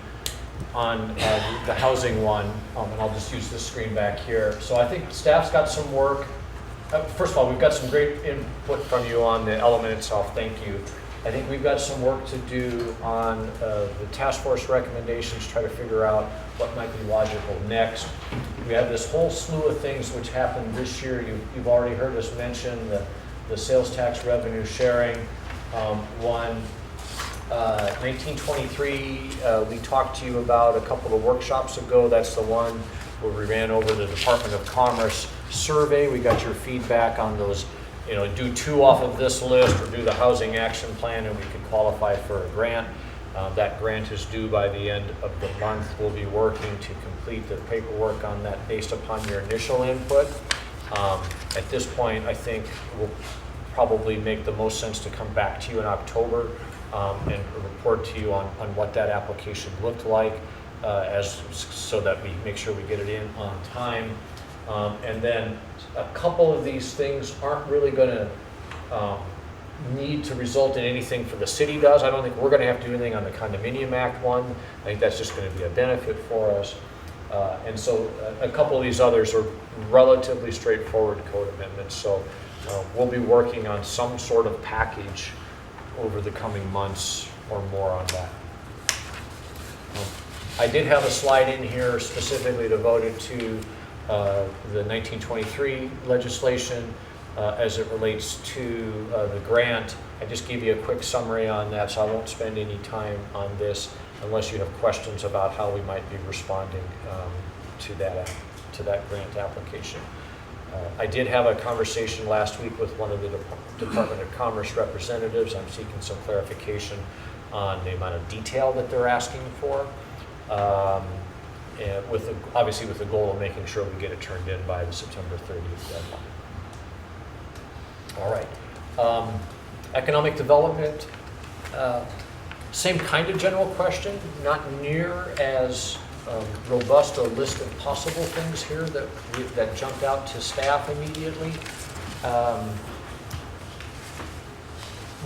the housing one, and I'll just use this screen back here. So I think staff's got some work. First of all, we've got some great input from you on the element itself. Thank you. I think we've got some work to do on the task force recommendations, try to figure out what might be logical next. We have this whole slew of things which happened this year. You've already heard us mention the sales tax revenue sharing one. 1923, we talked to you about a couple of workshops ago. That's the one where we ran over the Department of Commerce survey. We got your feedback on those. Do two off of this list or do the housing action plan, and we could qualify for a grant. That grant is due by the end of the month. We'll be working to complete the paperwork on that based upon your initial input. At this point, I think we'll probably make the most sense to come back to you in October and report to you on what that application looked like, so that we make sure we get it in on time. And then a couple of these things aren't really going to need to result in anything for the city does. I don't think we're going to have to do anything on the Condominium Act one. I think that's just going to be a benefit for us. And so a couple of these others are relatively straightforward code amendments. So we'll be working on some sort of package over the coming months or more on that. I did have a slide in here specifically devoted to the 1923 legislation as it relates to the grant. I just gave you a quick summary on that, so I won't spend any time on this unless you have questions about how we might be responding to that grant application. I did have a conversation last week with one of the Department of Commerce representatives. I'm seeking some clarification on the amount of detail that they're asking for, and obviously with the goal of making sure we get it turned in by the September 30th deadline. All right. Economic development, same kind of general question, not near as robust a list of possible things here that jumped out to staff immediately.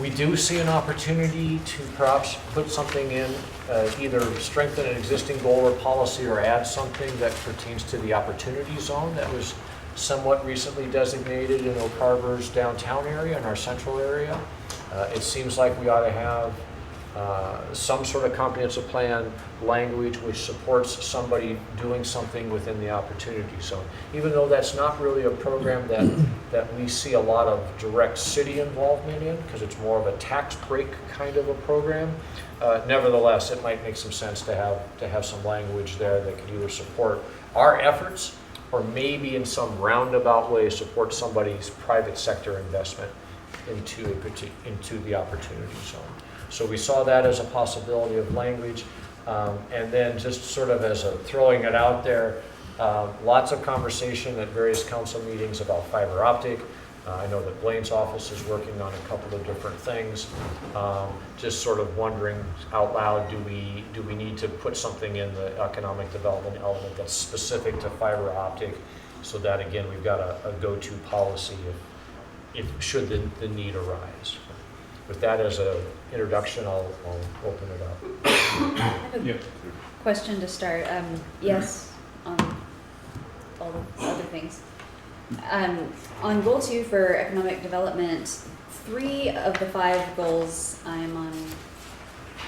We do see an opportunity to perhaps put something in, either strengthen an existing goal or policy or add something that pertains to the opportunity zone that was somewhat recently designated in Oak Harbor's downtown area and our central area. It seems like we ought to have some sort of comprehensive plan language which supports somebody doing something within the opportunity zone. Even though that's not really a program that we see a lot of direct city involvement in, because it's more of a tax break kind of a program, nevertheless, it might make some sense to have some language there that can either support our efforts or maybe in some roundabout way support somebody's private sector investment into the opportunity zone. So we saw that as a possibility of language. And then just sort of as a throwing it out there, lots of conversation at various council meetings about fiber optic. I know that Blaine's office is working on a couple of different things. Just sort of wondering out loud, do we need to put something in the economic development element that's specific to fiber optic, so that again we've got a go-to policy if should the need arise. With that as an introduction, I'll open it up. I have a question to start. Yes, on all the other things. On goal 2 for economic development, 3 of the 5 goals, I'm on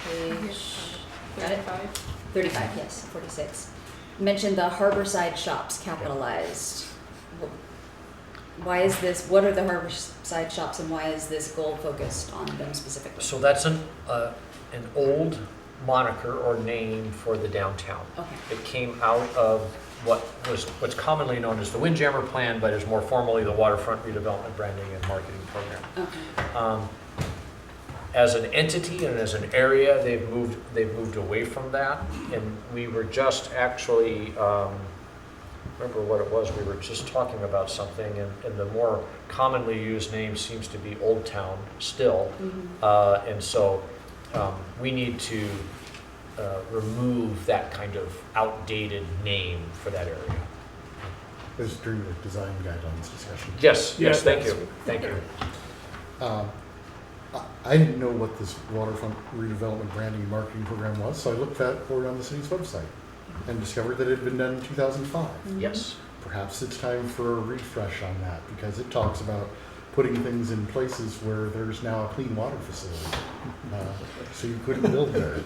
page 35, yes, 46. Mentioned the harborside shops capitalized. Why is this, what are the harborside shops and why is this goal focused on them specifically? So that's an old moniker or name for the downtown. Okay. It came out of what's commonly known as the Windjammer Plan, but is more formally the Waterfront Redevelopment Branding and Marketing Program. Okay. As an entity and as an area, they've moved away from that, and we were just actually. Remember what it was, we were just talking about something, and the more commonly used name seems to be Old Town still. Mm-hmm. And so we need to remove that kind of outdated name for that area. This is during the design guidelines discussion. Yes, thank you. I didn't know what this Waterfront Redevelopment Branding and Marketing Program was, so I looked for it on the city's website and discovered that it had been done in 2005. Yes. Perhaps it's time for a refresh on that, because it talks about putting things in places where there's now a clean water facility. So you couldn't build there.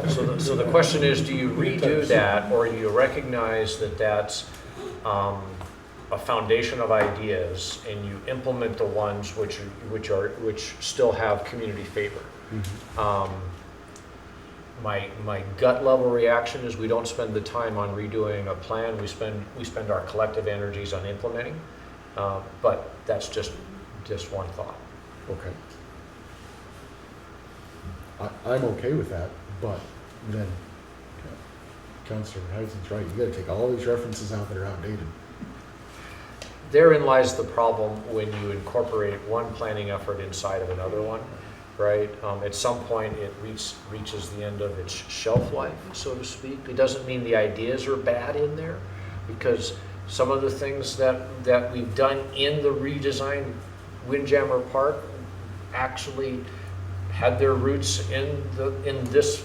So the question is, do you redo that, or do you recognize that that's a foundation of ideas, and you implement the ones which still have community favor? Mm-hmm. My gut level reaction is we don't spend the time on redoing a plan. We spend our collective energies on implementing. But that's just one thought. Okay. I'm okay with that, but then Councilor Heisen's right. You got to take all these references out that are outdated. Therein lies the problem when you incorporate one planning effort inside of another one. Right? At some point, it reaches the end of its shelf life, so to speak. It doesn't mean the ideas are bad in there, because some of the things that we've done in the redesigned Windjammer Park actually had their roots in this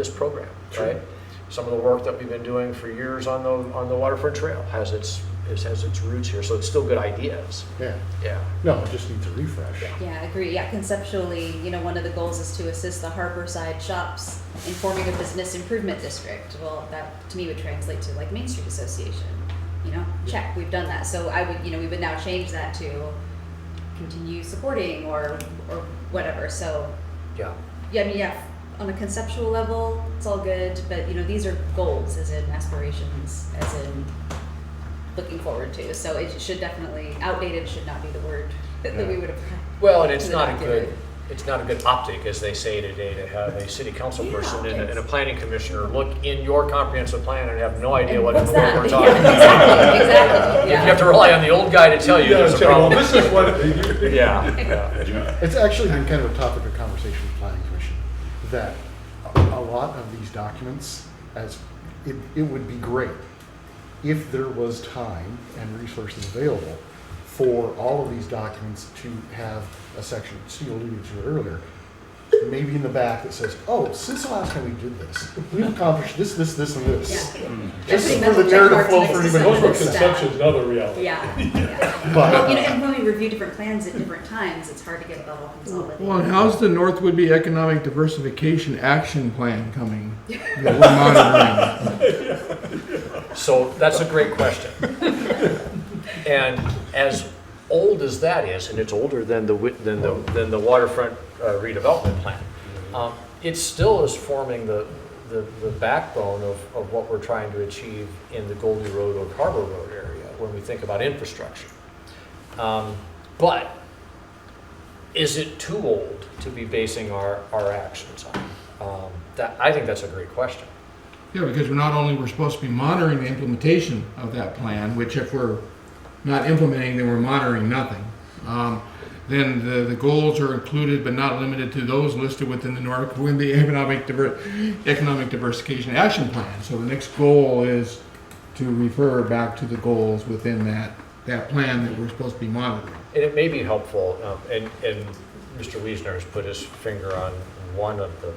program. Sure. Right? Some of the work that we've been doing for years on the Waterfront Trail has its has its roots here, so it's still good ideas. Yeah, Yeah. no, it just needs a refresh. Yeah, I agree. Yeah, conceptually, one of the goals is to assist the harborside shops in forming a business improvement district. Well, that to me would translate to like Main Street Association. Check, we've done that. So I would, we would now change that to continue supporting or whatever. So Yeah. yeah, I mean, yeah, on a conceptual level, it's all good, but these are goals, as in aspirations, as in looking forward to. So it should definitely, outdated should not be the word that we would apply. Well, and it's to the not a document. good optic, as they say today, to have a city council Yeah, person and it's- a planning commissioner look in your comprehensive plan and have no idea what in What's the world that? we're talking about. Yeah, exactly. You have to rely on the old guy to tell you there's a problem. This is what they do. Yeah. It's actually been kind of a topic of conversation with Planning Commission, that a lot of these documents, it would be great if there was time and resources available for all of these documents to have a section, Steve alluded to it earlier, maybe in the back that says, oh, since the last time we did this, we've accomplished this, this, this, and this. Yeah. Just Putting for the mental check narrative marks flow next for to anybody. some Those were of the conceptions, now they're reality. Yeah. But, Well, and when we review different plans at different times, it's hard to get it all consolidated. Well, and how's the North Whidbey Economic Diversification Action Plan coming? That we're monitoring. So that's a great question. And as old as that is, and it's older than the waterfront redevelopment plan, it still is forming the backbone of what we're trying to achieve in the Goldie Road or Harbor Road area when we think about infrastructure. But is it too old to be basing our actions on? I think that's a great question. Yeah, because we're supposed to be monitoring the implementation of that plan, which if we're not implementing, then we're monitoring nothing. Then the goals are included but not limited to those listed within the North Whidbey Economic Diversification Action Plan. So the next goal is to refer back to the goals within that plan that we're supposed to be monitoring. And it may be helpful, and Mr. Wiesner has put his finger on one of the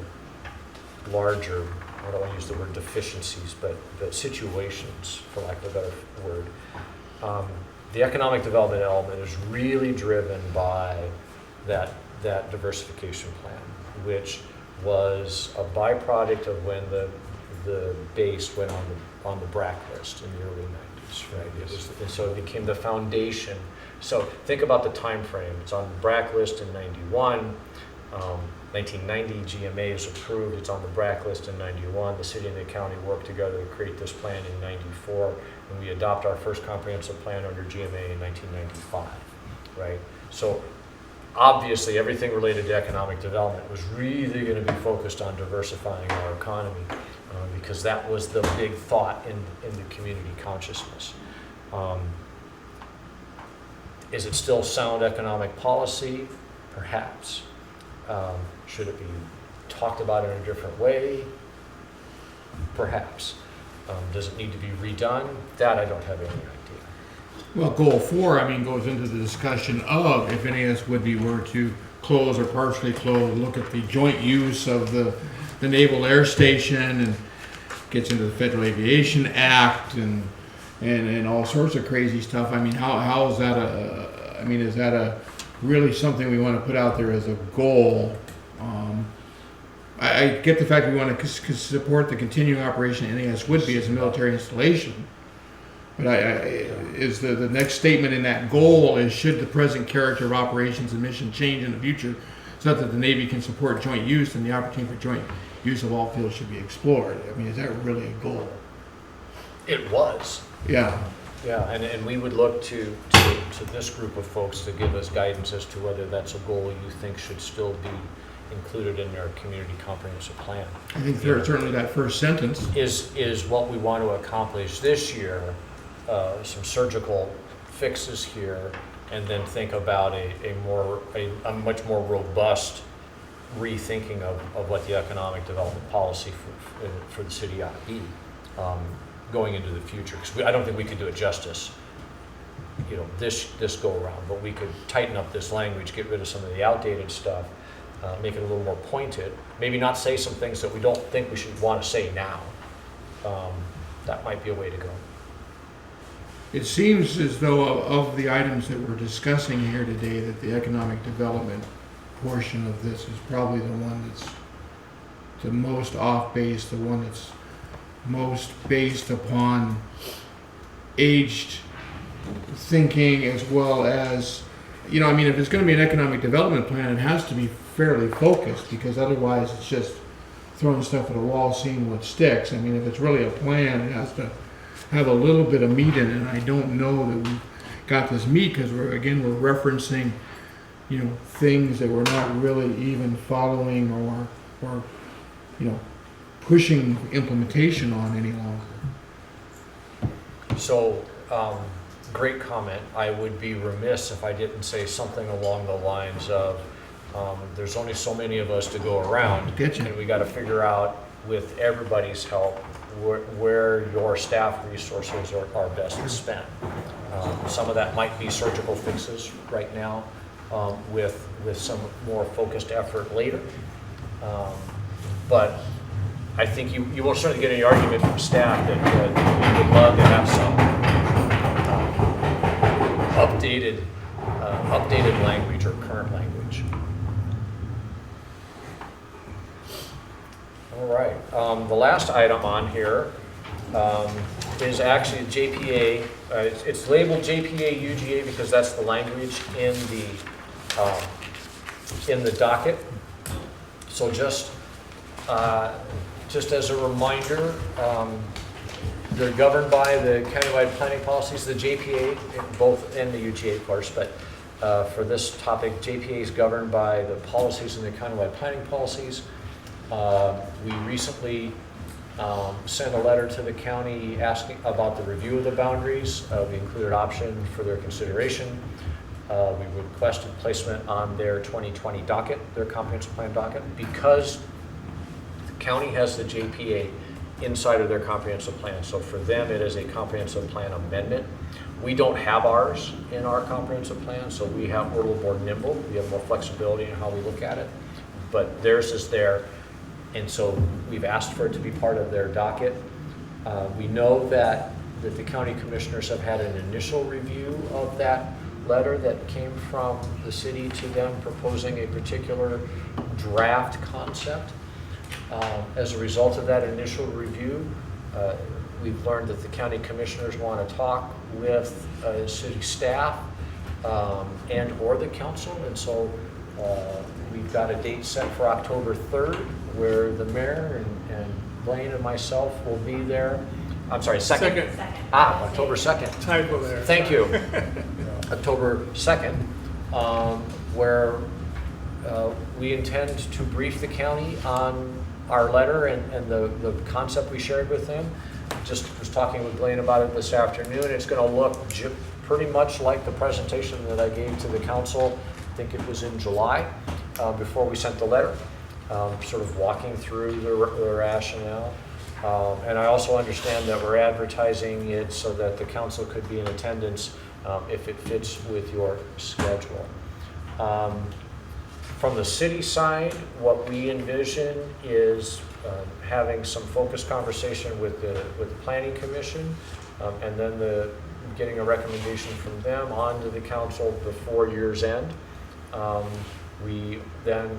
larger, I don't want to use the word deficiencies, but situations, for lack of a better word. The economic development element is really driven by that diversification plan, which was a byproduct of when the base went on the BRAC list in the early 90s, right? And so it became the foundation. So think about the time frame. It's on the BRAC list in 91. 1990, GMA is approved. It's on the BRAC list in 91. The city and the county worked together to create this plan in 94. And we adopt our first comprehensive plan under GMA in 1995, right? So obviously everything related to economic development was really going to be focused on diversifying our economy because that was the big thought in the community consciousness. Is it still sound economic policy? Perhaps. Should it be talked about in a different way? Perhaps. Does it need to be redone? That I don't have any idea. Well, goal 4, goes into the discussion of if NAS Whidbey were to close or partially close, look at the joint use of the Naval Air Station, and gets into the Federal Aviation Act and all sorts of crazy stuff. How is that is that really something we want to put out there as a goal? I get the fact we want to support the continuing operation of NAS Whidbey as a military installation, but is the next statement in that goal is should the present character of operations and mission change in the future so that the Navy can support joint use, and the opportunity for joint use of all fields should be explored. Is that really a goal? It was. Yeah. Yeah, and we would look to this group of folks to give us guidance as to whether that's a goal you think should still be included in our community comprehensive plan. I think certainly that first sentence is what we want to accomplish this year, some surgical fixes here, and then think about a much more robust rethinking of what the economic development policy for the city ought to be going into the future. Because I don't think we could do it justice, this go around, but we could tighten up this language, get rid of some of the outdated stuff, make it a little more pointed, maybe not say some things that we don't think we should want to say now. That might be a way to go. it seems as though of the items that we're discussing here today, that the economic development portion of this is probably the one that's the most off base, the one that's most based upon aged thinking, as well as, you know, I mean, if it's going to be an economic development plan, it has to be fairly focused, because otherwise it's just throwing stuff at a wall, seeing what sticks. I mean, if it's really a plan, it has to have a little bit of meat in it. And I don't know that we've got this meat, because we're referencing, you know, things that we're not really even following or you know, pushing implementation on any longer. So, great comment. I would be remiss if I didn't say something along the lines of, there's only so many of us to go around, and we got to figure out, with everybody's help, where your staff resources are best spent. Some of that might be surgical fixes right now, with some more focused effort later. But I think you will certainly get any argument from staff that we would love to have some updated language or current language. All right. The last item on here is actually JPA. It's labeled JPA UGA because that's the language in the docket. So just as a reminder, they're governed by the countywide planning policies, the JPA, both and the UGA, of course, but for this topic, JPA is governed by the policies in the countywide planning policies. We recently sent a letter to the county asking about the review of the boundaries. We included option for their consideration. We requested placement on their 2020 docket, their comprehensive plan docket, because the county has the JPA inside of their comprehensive plan. So for them, it is a comprehensive plan amendment. We don't have ours in our comprehensive plan, so we're a little more nimble. We have more flexibility in how we look at it, but theirs is there. And so we've asked for it to be part of their docket. We know that the county commissioners have had an initial review of that letter that came from the city to them proposing a particular draft concept. As a result of that initial review, we've learned that the county commissioners want to talk with city staff and or the council, and so we've got a date set for October 3rd where the mayor and Blaine and myself will be there. I'm sorry, 2nd? October 2nd. Typo there. Thank you. October 2nd, where we intend to brief the county on our letter and the concept we shared with them. Just was talking with Blaine about it this afternoon. It's going to look pretty much like the presentation that I gave to the council. I think it was in July, before we sent the letter, sort of walking through the rationale. And I also understand that we're advertising it so that the council could be in attendance if it fits with your schedule. From the city side, what we envision is having some focused conversation with the Planning Commission, and then getting a recommendation from them onto the council before year's end. We then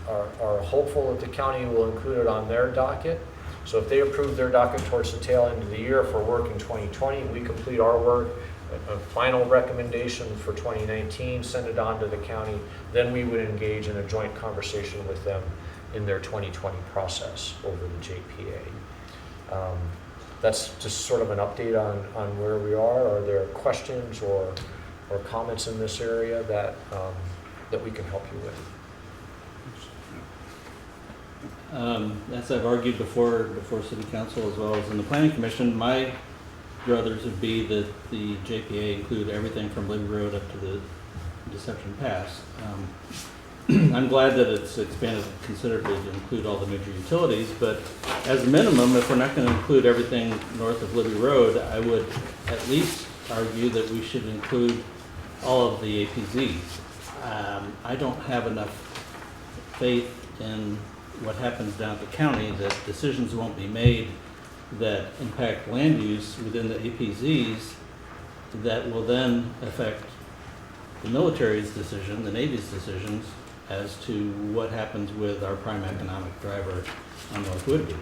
are hopeful that the county will include it on their docket. So if they approve their docket towards the tail end of the year for work in 2020, we complete our work, a final recommendation for 2019, send it on to the county, then we would engage in a joint conversation with them in their 2020 process over the JPA. That's just sort of an update on where we are. Are there questions or comments in this area that we can help you with? As I've argued before City Council as well as in the Planning Commission, my druthers would be that the JPA include everything from Liberty Road up to the Deception Pass. I'm glad that it's expanded considerably to include all the major utilities, but as a minimum, if we're not going to include everything north of Liberty Road, I would at least argue that we should include all of the APZs. I don't have enough faith in what happens down at the county that decisions won't be made that impact land use within the APZs that will then affect the military's decision, the Navy's decisions, as to what happens with our prime economic driver on North Whidbey.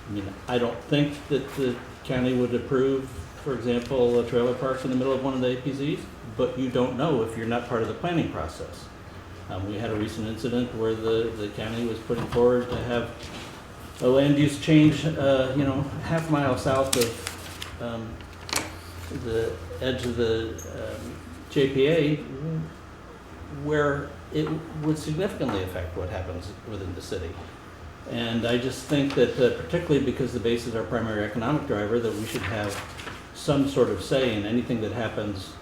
I mean, I don't think that the county would approve, for example, a trailer park in the middle of one of the APZs, but you don't know if you're not part of the planning process. We had a recent incident where the county was putting forward to have a land use change, half mile south of the edge of the JPA, where it would significantly affect what happens within the city. And I just think that particularly because the base is our primary economic driver, that we should have some sort of say in anything that happens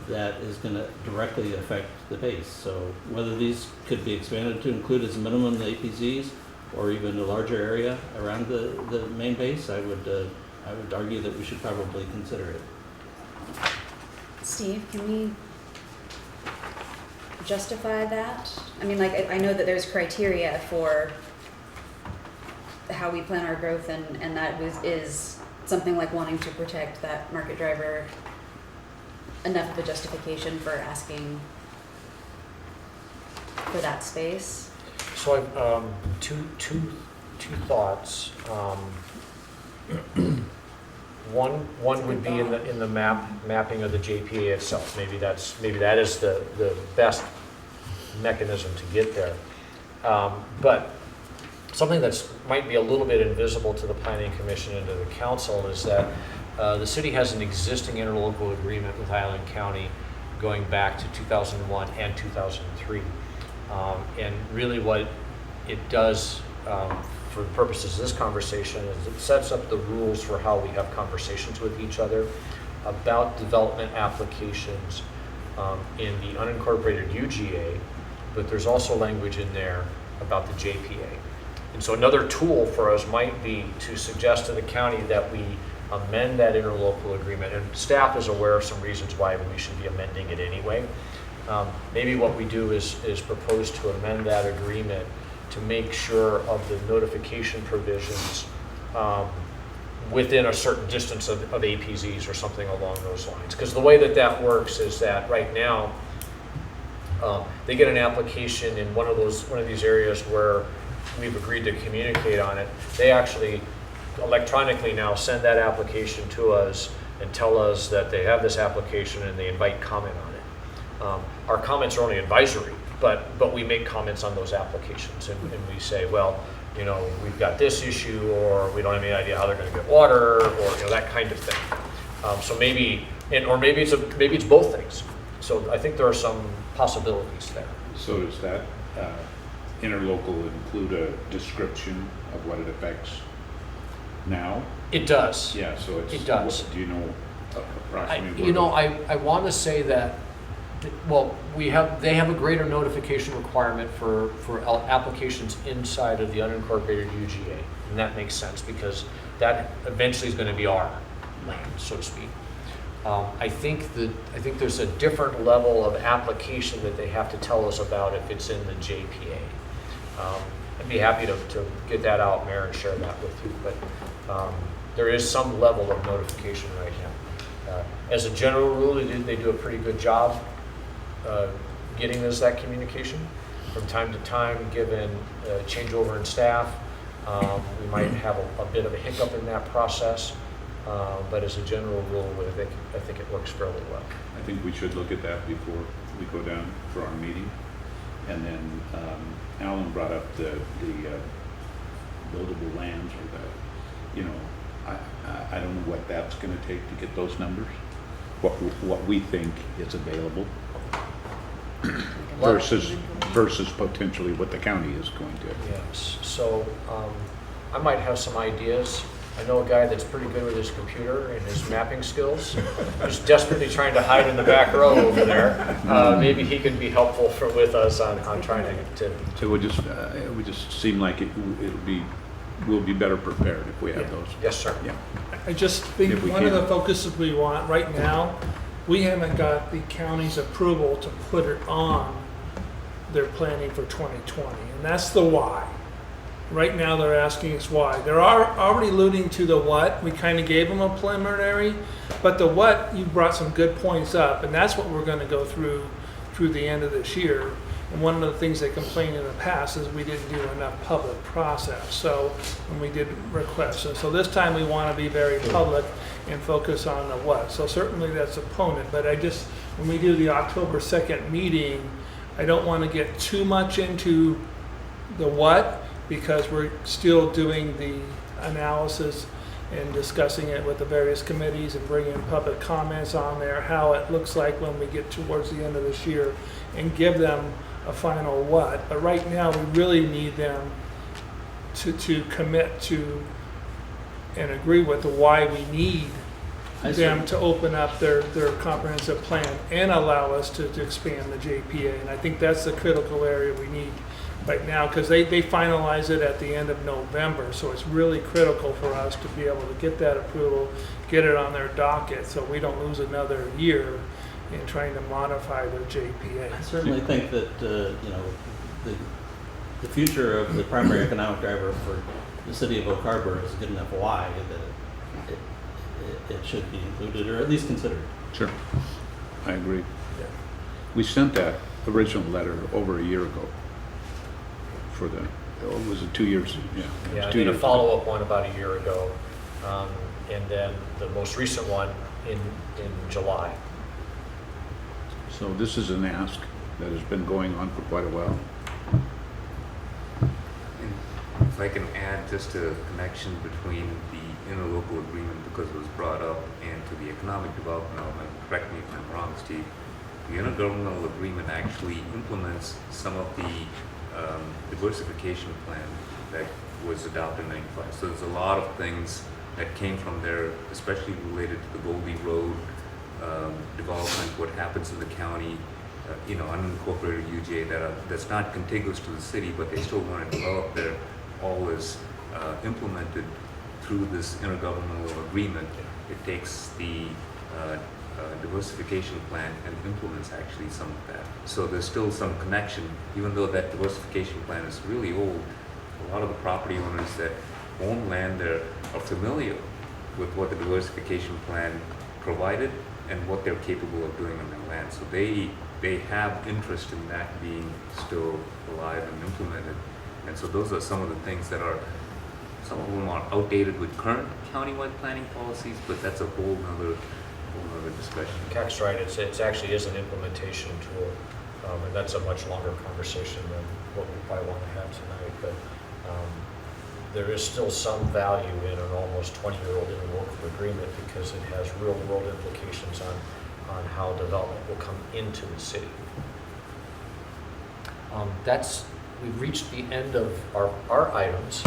that is going to directly affect the base. So whether these could be expanded to include as a minimum the APZs or even a larger area around the main base, I would argue that we should probably consider it. Steve, can we justify that? I mean, like, I know that there's criteria for how we plan our growth, and that is something like wanting to protect that market driver enough of a justification for asking for that space. So I've two thoughts. One would be in the mapping of the JPA itself. Maybe that is the best mechanism to get there. But something that's might be a little bit invisible to the Planning Commission and to the council is that the city has an existing interlocal agreement with Highland County going back to 2001 and 2003. And really what it does for the purposes of this conversation is it sets up the rules for how we have conversations with each other about development applications in the unincorporated UGA, but there's also language in there about the JPA. And so another tool for us might be to suggest to the county that we amend that interlocal agreement, and staff is aware of some reasons why we should be amending it anyway. Maybe what we do is propose to amend that agreement to make sure of the notification provisions within a certain distance of APZs or something along those lines. Because the way that works is that right now they get an application in one of these areas where we've agreed to communicate on it. They actually electronically now send that application to us and tell us that they have this application and they invite comment on it. Our comments are only advisory, but we make comments on those applications, and we say, well, we've got this issue, or we don't have any idea how they're going to get water, or that kind of thing. So maybe it's both things. So I think there are some possibilities there. So does that interlocal include a description of what it affects now? It does. Yeah, so it does. Do you know approximately? I want to say that, well, they have a greater notification requirement for applications inside of the unincorporated UGA, and that makes sense because that eventually is going to be our land, so to speak. I think there's a different level of application that they have to tell us about if it's in the JPA. I'd be happy to get that out, Mayor, and share that with you. But there is some level of notification right now. As a general rule, they do a pretty good job getting us that communication. From time to time, given changeover in staff, we might have a bit of a hiccup in that process. But as a general rule, I think it works fairly well. I think we should look at that before we go down for our meeting. And then Alan brought up the buildable lands, or I don't know what that's going to take to get those numbers. What we think is available versus potentially what the county is going to. Yes. So I might have some ideas. I know a guy that's pretty good with his computer and his mapping skills. He's desperately trying to hide in the back row over there. Maybe he could be helpful with us on trying to. So it would just seem like we'll be better prepared if we have those. Yes, sir. Yeah. I just think If we one of can. the focuses we want right now, we haven't got the county's approval to put it on their planning for 2020, and that's the why. Right now, they're asking us why. They're already alluding to the what. We kind of gave them a preliminary, but the what, you brought some good points up, and that's what we're going to go through the end of this year. And one of the things they complained in the past is we didn't do enough public process. So when we did requests, and so this time we want to be very public and focus on the what. So certainly that's a component, but when we do the October 2nd meeting, I don't want to get too much into the what, because we're still doing the analysis and discussing it with the various committees and bringing public comments on there, how it looks like when we get towards the end of this year, and give them a final what. But right now, we really need them to commit to and agree with the why we need them to open up their comprehensive plan and allow us to expand the JPA. And I think that's the critical area we need right now, because they finalize it at the end of November. So it's really critical for us to be able to get that approval, get it on their docket, so we don't lose another year in trying to modify their JPA. I certainly think that, you know, the future of the primary economic driver for the city of Oak Harbor is good enough why that it should be included, or at least considered. Sure, I agree. We sent that original letter over a year ago for the, was it 2 years? Yeah. Yeah, I did a follow-up one about a year ago, and then the most recent one in July. So this is an ask that has been going on for quite a while. And if I can add just a connection between the interlocal agreement, because it was brought up, and to the economic development element, correct me if I'm wrong, Steve, the intergovernmental agreement actually implements some of the diversification plan that was adopted in '95. So there's a lot of things that came from there, especially related to the Goldie Road development, what happens in the county, you know, unincorporated UJ that's not contiguous to the city, but they still want to develop there, all is implemented through this intergovernmental agreement. It takes the diversification plan and implements actually some of that. So there's still some connection, even though that diversification plan is really old. A lot of the property owners that own land there are familiar with what the diversification plan provided and what they're capable of doing on their land. So they have interest in that being still alive and implemented. And so those are some of the things that are, some of them are outdated with current countywide planning policies, but that's a whole nother discussion. Keck's right, it actually is an implementation tool, and that's a much longer conversation than what we probably want to have tonight, but there is still some value in an almost 20-year-old interlocal agreement because it has real-world implications on how development will come into the city. We've reached the end of our items.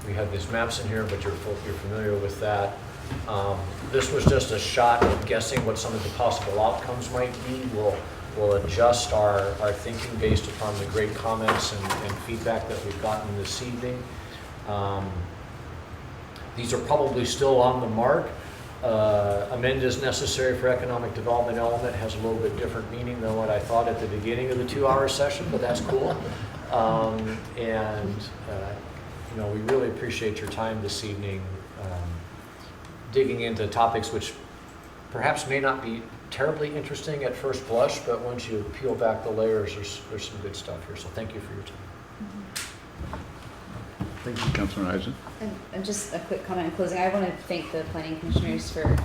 We have these maps in here, but you're familiar with that. This was just a shot at guessing what some of the possible outcomes might be. We'll adjust our thinking based upon the great comments and feedback that we've gotten this evening. These are probably still on the mark. Amend is necessary for economic development element has a little bit different meaning than what I thought at the beginning of the 2-hour session, but that's cool. You know, we really appreciate your time this evening, digging into topics which perhaps may not be terribly interesting at first blush, but once you peel back the layers, there's some good stuff here. So thank you for your time. Thank you, Councilor Eisen. And just a quick comment in closing. I want to thank the planning commissioners for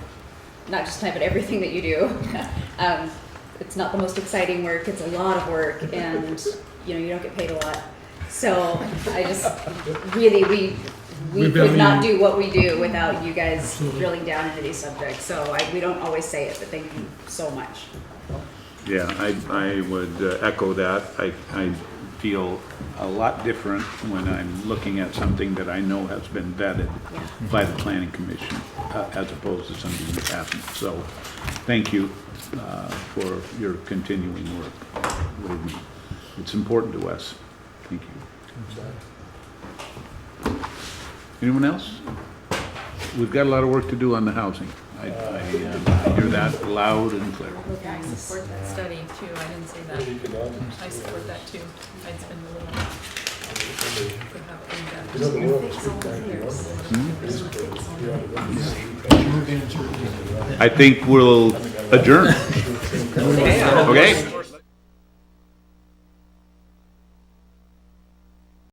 not just tonight, but everything that you do. It's not the most exciting work. It's a lot of work, and you know, you don't get paid a lot. So I just really, we could not do what we do without you guys drilling down into these subjects. So we don't always say it, but thank you so much. Yeah, I would echo that. I feel a lot different when I'm looking at something that I know has been vetted by the Planning Commission as opposed to something that hasn't. So thank you for your continuing work. Believe me, it's important to us. Thank you. Anyone else? We've got a lot of work to do on the housing. I hear that loud and clear. I support that study too. I didn't say that. I support that too. I'd spend a little. You know, the world is pretty I think we'll adjourn. Okay?